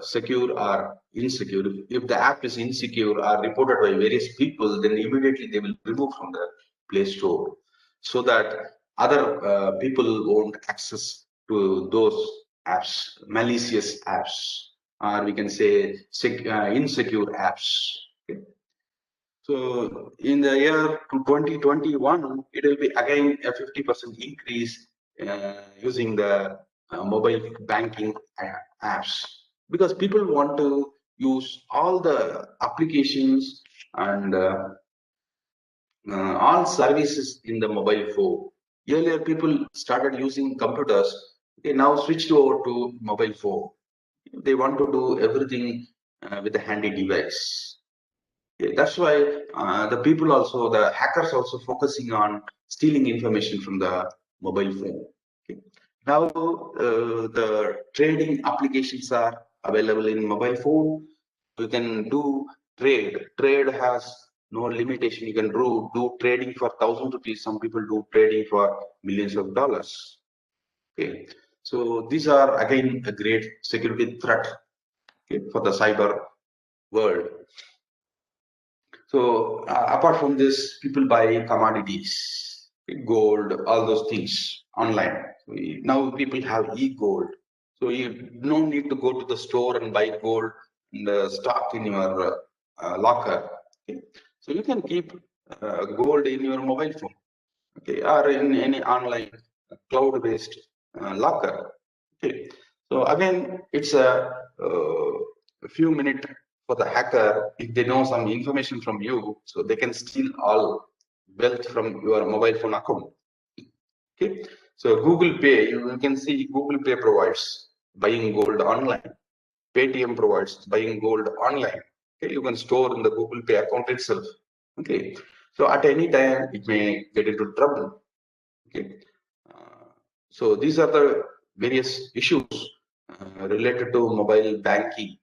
secure or insecure. If the app is insecure or reported by various people, then immediately they will remove from the Play Store so that other people won't access to those apps, malicious apps, or we can say insecure apps. Okay. So in the year 2021, it will be again a 50% increase using the mobile banking apps, because people want to use all the applications and all services in the mobile phone. Earlier, people started using computers Okay, now switched over to mobile phone. They want to do everything with a handy device. Okay, that's why the people also, the hackers also focusing on stealing information from the mobile phone. Okay. Now the trading applications are available in mobile phone. You can do trade. Trade has no limitation. You can do trading for ₹1,000. Some people do trading for millions of dollars. Okay. So these are again a great security threat, okay, for the cyber world. So apart from this, people buy commodities, gold, all those things online. Now people have e-gold. So you don't need to go to the store and buy gold and stock in your locker. Okay. So you can keep gold in your mobile phone, okay, or in any online cloud-based locker. Okay. So again, it's a few minutes for the hacker. If they know some information from you, so they can steal all wealth from your mobile phone account. Okay. So Google Pay, you can see Google Pay provides buying gold online. Paytm provides buying gold online. Okay. You can store in the Google Pay account itself. Okay. So at any time, it may get into trouble. Okay. So these are the various issues related to mobile banking.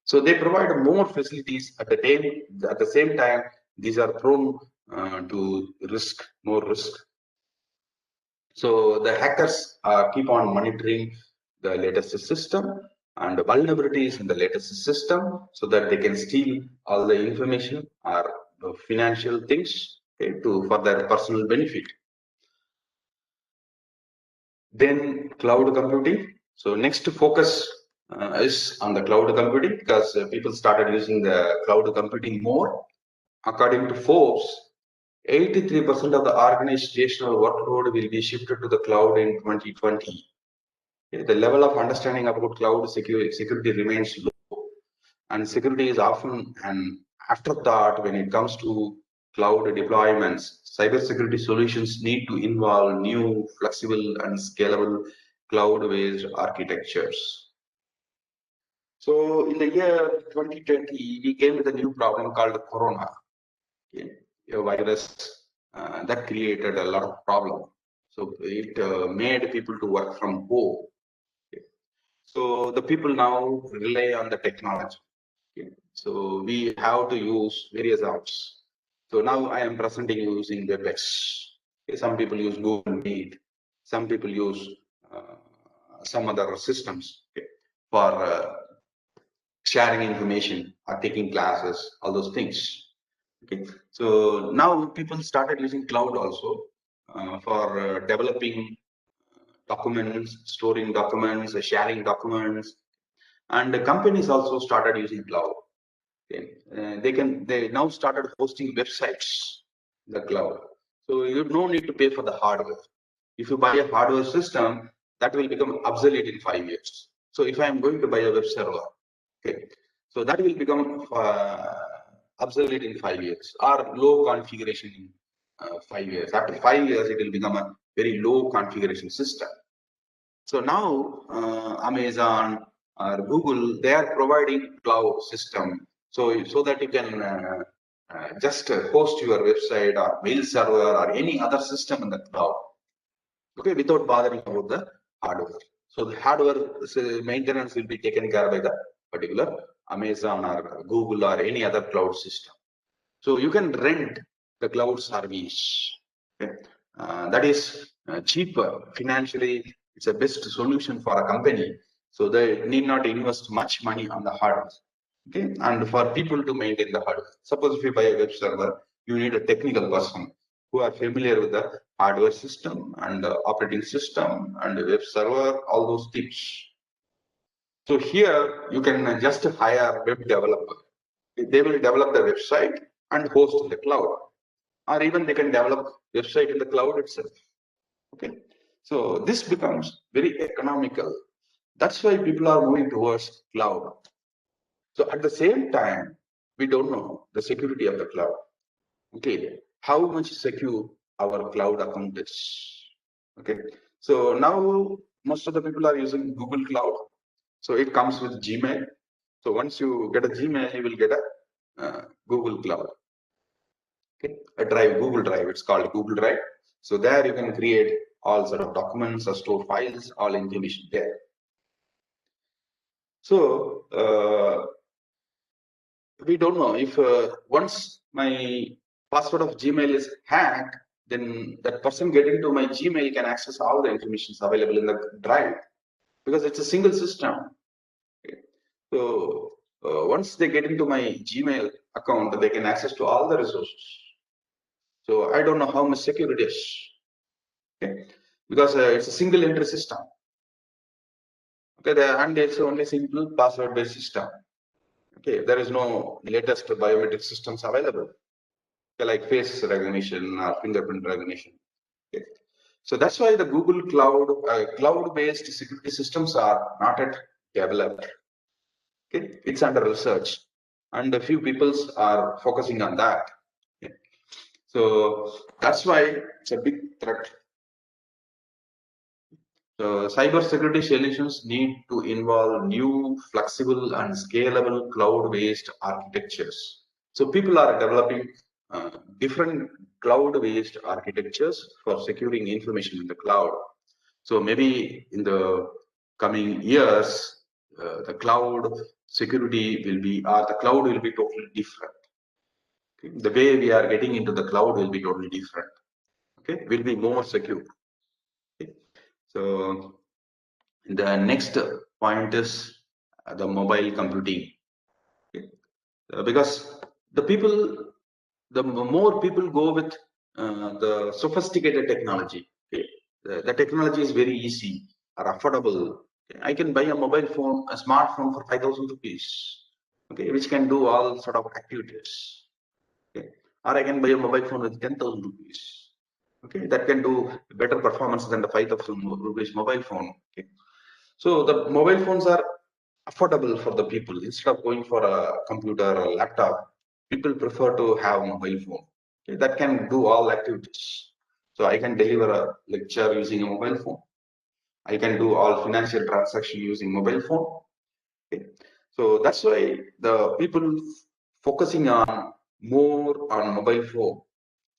So they provide more facilities at the same time, these are prone to risk, more risk. So the hackers keep on monitoring the latest system and vulnerabilities in the latest system so that they can steal all the information or the financial things, okay, for their personal benefit. Then cloud computing. So next focus is on the cloud computing because people started using the cloud computing more. According to Forbes, 83% of the organizational workload will be shifted to the cloud in 2020. The level of understanding about cloud security remains low, and security is often an afterthought when it comes to cloud deployments. Cybersecurity solutions need to involve new, flexible, and scalable cloud-based architectures. So in the year 2020, we came with a new problem called Corona, okay, a virus that created a lot of problem. So it made people to work from home. Okay. So the people now rely on the technology. Okay. So we have to use various apps. So now I am presenting using WebEx. Okay. Some people use Google Meet. Some people use some other systems, okay, for sharing information or taking classes, all those things. Okay. So now people started using cloud also for developing documents, storing documents, sharing documents, and the companies also started using cloud. Okay. They now started hosting websites in the cloud. So you no need to pay for the hardware. If you buy a hardware system, that will become obsolete in 5 years. So if I am going to buy a web server, okay, so that will become obsolete in 5 years or low configuration in 5 years. After 5 years, it will become a very low configuration system. So now Amazon or Google, they are providing cloud system. So that you can just host your website or mail server or any other system in the cloud, okay, without bothering about the hardware. So the hardware maintenance will be taken care by the particular Amazon or Google or any other cloud system. So you can rent the cloud service. Okay? That is cheaper financially. It's a best solution for a company. So they need not invest much money on the hardware. Okay, and for people to maintain the hardware. Suppose if you buy a web server, you need a technical person who are familiar with the hardware system and the operating system and the web server, all those things. So here you can just hire web developer. They will develop the website and host in the cloud, or even they can develop website in the cloud itself. Okay, so this becomes very economical. That's why people are moving towards cloud. So at the same time, we don't know the security of the cloud. Okay, how much secure our cloud account is. Okay, so now most of the people are using Google Cloud. So it comes with Gmail. So once you get a Gmail, you will get a Google Cloud. Okay, a drive, Google Drive. It's called Google Drive. So there you can create all sort of documents or store files, all information there. So we don't know if once my password of Gmail is hacked, then that person get into my Gmail can access all the information available in the drive because it's a single system. Okay. So once they get into my Gmail account, they can access to all the resources. So I don't know how much secure it is. Okay, because it's a single entry system. Okay, and it's only simple password-based system. Okay, there is no latest biometric systems available, okay, like face recognition or fingerprint recognition. Okay. So that's why the Google Cloud cloud-based security systems are not yet developed. Okay, it's under research, and a few peoples are focusing on that. Okay. So that's why it's a big threat. So cybersecurity solutions need to involve new, flexible, and scalable cloud-based architectures. So people are developing different cloud-based architectures for securing information in the cloud. So maybe in the coming years, the cloud security will be, or the cloud will be totally different. Okay? The way we are getting into the cloud will be totally different. Okay, will be more secure. Okay? So the next point is the mobile computing. Okay? Because the more people go with the sophisticated technology, okay? The technology is very easy or affordable. Okay? I can buy a mobile phone, a smartphone for 5,000 rupees, okay, which can do all sort of activities. Okay? Or I can buy a mobile phone with 10,000 rupees. Okay, that can do better performance than the 5,000 rupees mobile phone. Okay? So the mobile phones are affordable for the people. Instead of going for a computer or laptop, people prefer to have a mobile phone. Okay, that can do all activities. So I can deliver a lecture using a mobile phone. I can do all financial transaction using mobile phone. Okay. So that's why the people focusing on more on mobile phone.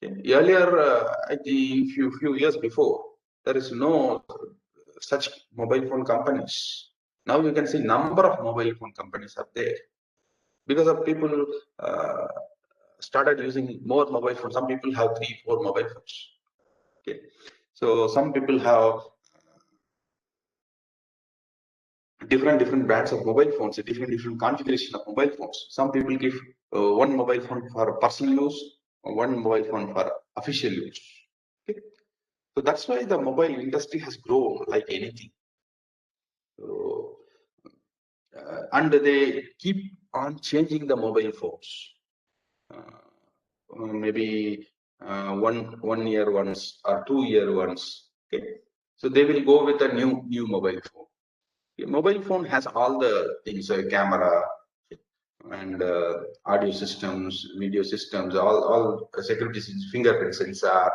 Okay. Earlier, I think few years before, there is no such mobile phone companies. Now you can see number of mobile phone companies are there because of people started using more mobile phones. Some people have 3-4 mobile phones. Okay, so some people have different brands of mobile phones, different configuration of mobile phones. Some people give one mobile phone for personal use, one mobile phone for official use. Okay, so that's why the mobile industry has grown like anything. So, and they keep on changing the mobile phones. Maybe 1 year once or 2 year once. Okay, so they will go with a new mobile phone. Okay. Mobile phone has all the things, camera and audio systems, video systems, all security systems, fingerprint sensor.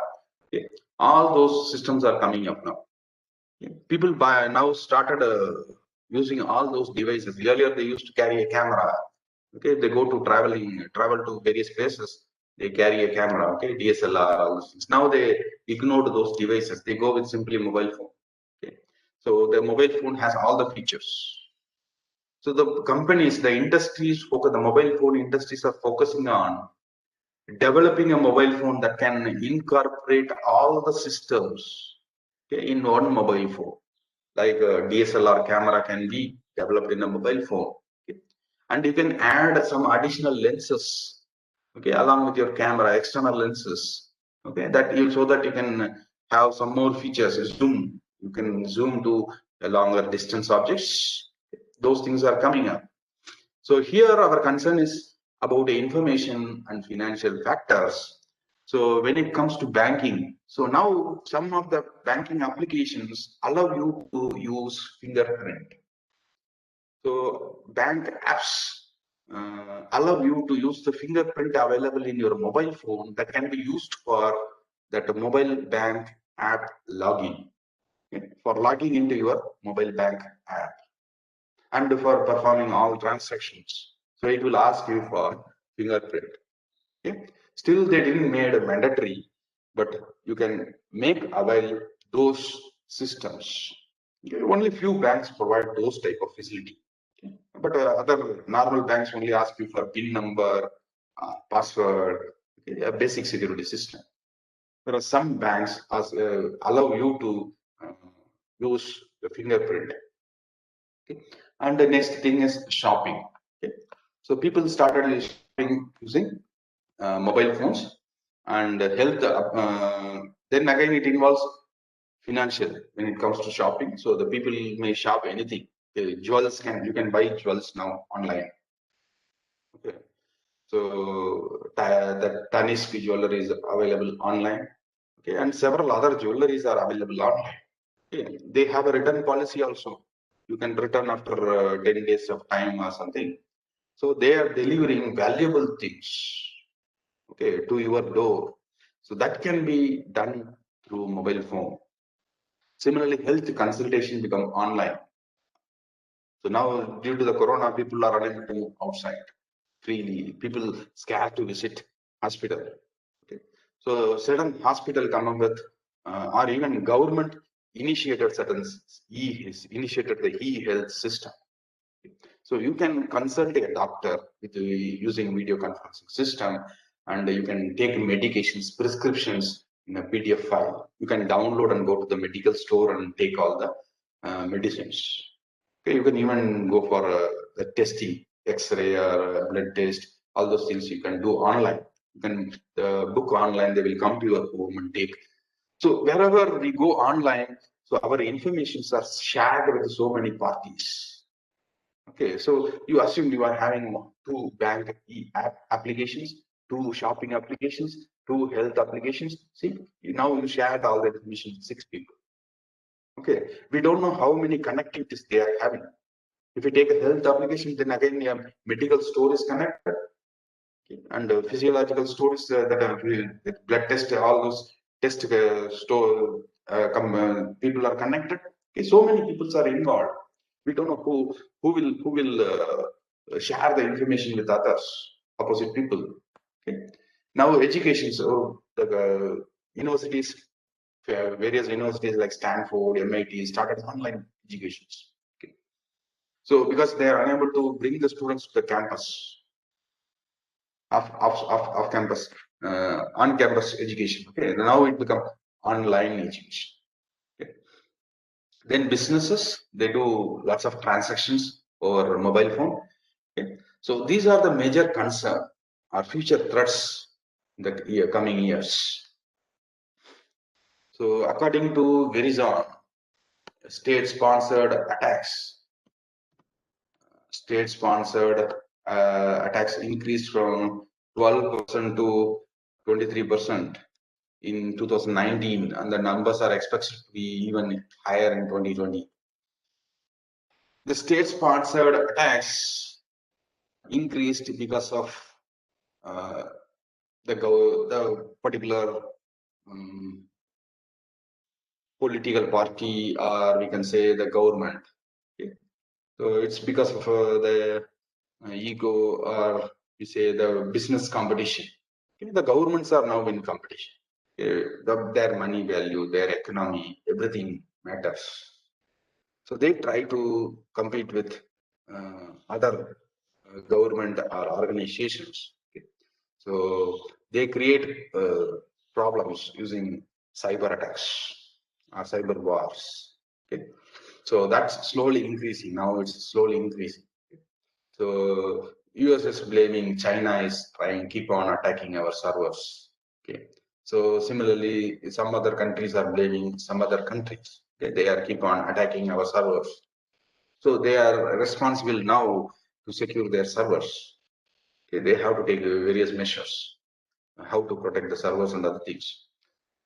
Okay. All those systems are coming up now. Okay. People now started using all those devices. Earlier they used to carry a camera. Okay, they go to travel to various places. They carry a camera. Okay, DSLR. All those things. Now they ignored those devices. They go with simply mobile phone. Okay, so the mobile phone has all the features. So the companies, the industries, the mobile phone industries are focusing on developing a mobile phone that can incorporate all the systems, okay, in one mobile phone. Like a DSLR camera can be developed in a mobile phone. Okay? And you can add some additional lenses, okay, along with your camera, external lenses, okay, so that you can have some more features. Zoom, you can zoom to a longer distance objects. Those things are coming up. So here our concern is about the information and financial factors. So when it comes to banking, so now some of the banking applications allow you to use fingerprint. So bank apps allow you to use the fingerprint available in your mobile phone that can be used for that mobile bank app login. okay, for logging into your mobile bank app and for performing all transactions. So it will ask you for fingerprint. Okay. Still, they didn't made it mandatory, but you can make avail those systems. Okay. Only few banks provide those type of facility. Okay. But other normal banks only ask you for PIN number, password, okay, a basic security system. Whereas some banks allow you to use the fingerprint. Okay. And the next thing is shopping. Okay. So people started shopping using mobile phones and health. Then again, it involves financial when it comes to shopping. So the people may shop anything. Jewels you can buy jewels now online. Okay. So the Tanishq jewelry is available online. Okay, and several other jewelries are available online. Okay. They have a return policy also. You can return after 10 days of time or something. So they are delivering valuable things, okay, to your door. So that can be done through mobile phone. Similarly, health consultation become online. So now due to the corona, people are unable to move outside freely. People scared to visit hospital. Okay. So certain hospital come up with, or even government initiated initiated the e-health system. So you can consult a doctor with using video conferencing system, and you can take medications, prescriptions in a PDF file. You can download and go to the medical store and take all the medicines. Okay, you can even go for the testing, X-ray or blood test. All those things you can do online. You can book online. They will come to your home and take. So wherever we go online, so our informations are shared with so many parties. Okay, so you assume you are having two bank applications, two shopping applications, two health applications. See, now you shared all the information with 6 people. Okay, we don't know how many connectivities they are having. If you take a health application, then again your medical store is connected. Okay. And physiological stores that are blood test, all those test store people are connected. Okay, so many people are involved. We don't know who will share the information with others, opposite people. Okay. Now education, so the universities, various universities like Stanford, MIT started online educations. Okay. So because they are unable to bring the students to the campus, of campus, on campus education. Okay, now it becomes online education. Okay. Then businesses, they do lots of transactions over mobile phone. Okay. So these are the major concern or future threats in the coming years. So according to Verizon, state-sponsored attacks increased from 12% to 23% in 2019, and the numbers are expected to be even higher in 2020. The state-sponsored attacks increased because of the particular political party, or we can say the government. Okay. So it's because of the ego, or we say the business competition. Okay. The governments are now in competition. Their money value, their economy, everything matters. So they try to compete with other government or organizations. Okay. So they create problems using cyber attacks or cyber wars. Okay. So that's slowly increasing. Now it's slowly increasing. Okay. So US is blaming China is trying keep on attacking our servers. Okay. So similarly, some other countries are blaming some other countries. Okay. They are keep on attacking our servers. So they are responsible now to secure their servers. Okay. They have to take various measures, how to protect the servers and other things.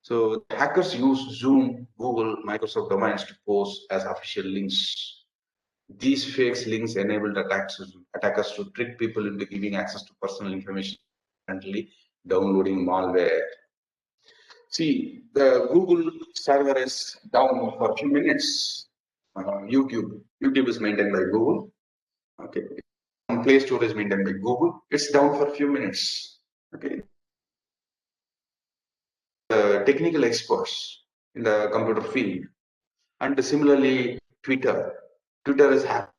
So hackers use Zoom, Google, Microsoft domains to post as official links. These fake links enabled attackers to trick people into giving access to personal information, and downloading malware. See, the Google server is down for a few minutes. YouTube is maintained by Google. Okay. Play Store is maintained by Google. It's down for a few minutes. Okay. Technical experts in the computer field, and similarly Twitter. Twitter is happy.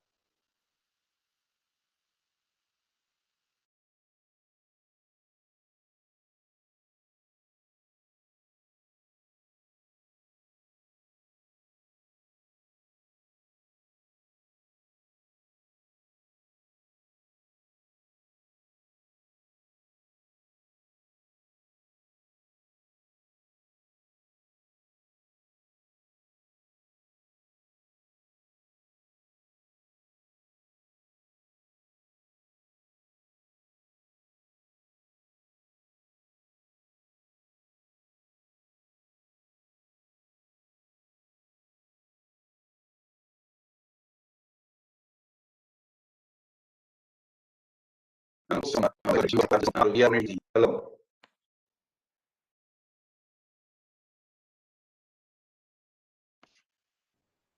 Hello.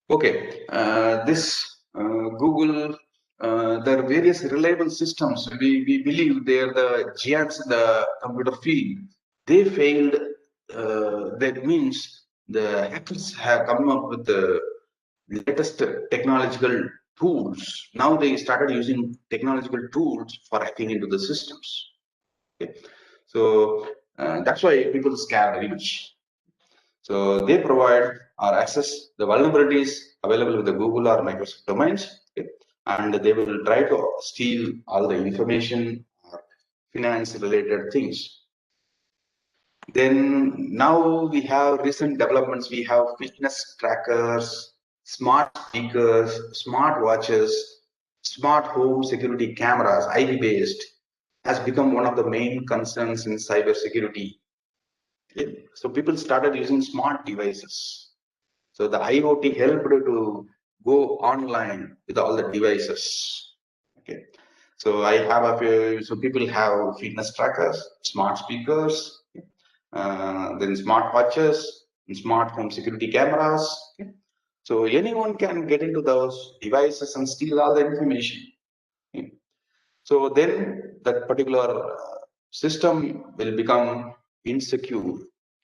Okay, Google, there are various reliable systems. We believe they are the giants in the computer field. They failed. That means the hackers have come up with the latest technological tools. Now they started using technological tools for hacking into the systems. Okay. So that's why people scare very much. So they provide or access the vulnerabilities available with the Google or Microsoft domains, okay, and they will try to steal all the information or finance related things. Then now we have recent developments. We have fitness trackers, smart speakers, smart watches, smart home security cameras, IP based, has become one of the main concerns in cyber security. Okay. So people started using smart devices. So the IoT helped to go online with all the devices. Okay. So I have a few, so people have fitness trackers, smart speakers, then smart watches, and smart home security cameras. Okay. So anyone can get into those devices and steal all the information. Okay. So then that particular system will become insecure.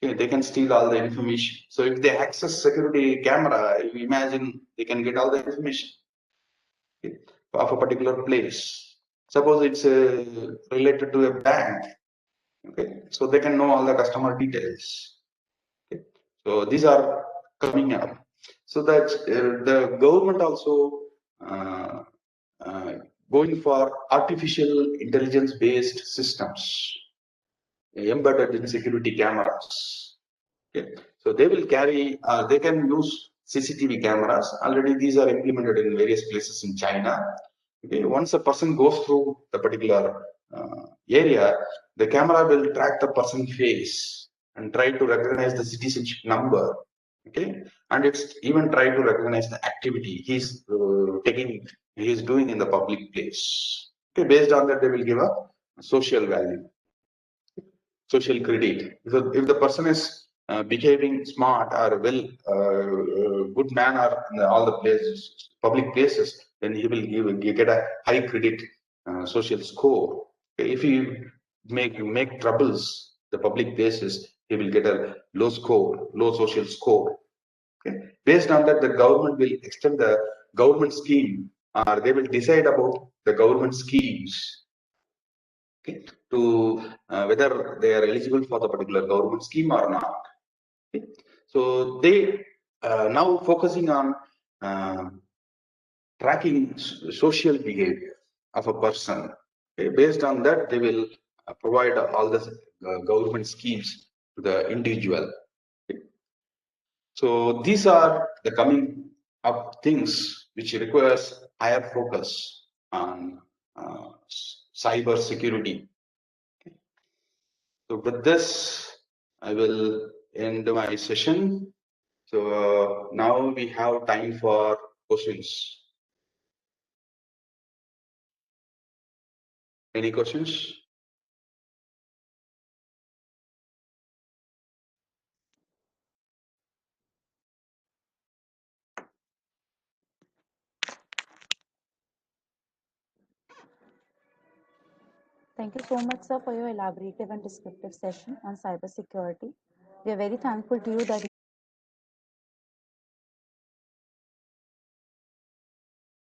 Okay, they can steal all the information. So if they access security camera, you imagine they can get all the information, okay, of a particular place. Suppose it's related to a bank. Okay, so they can know all the customer details. Okay. So these are coming up. So that the government also uh, uh, going for artificial intelligence based systems embedded in security cameras. Okay. So they will carry, they can use CCTV cameras. Already these are implemented in various places in China. Okay. Once a person goes through the particular area, the camera will track the person's face and try to recognize the citizenship number. Okay. And it's even try to recognize the activity he's doing in the public place. Okay. Based on that, they will give a social value, social credit. If the person is behaving smart or well, good manner in all the places, public places, then he will get a high credit social score. If he make troubles the public places, he will get a low score, low social score. Okay. Based on that, the government will extend the government scheme, or they will decide about the government schemes, okay, to whether they are eligible for the particular government scheme or not. Okay. So they now focusing on tracking social behavior of a person. Okay. Based on that, they will provide all the government schemes to the individual. Okay. So these are the coming up things which requires higher focus on cyber security. So with this, I will end my session. So now we have time for questions. Any questions? Thank you so much, sir, for your elaborative and descriptive session on cybersecurity. We are very thankful to you that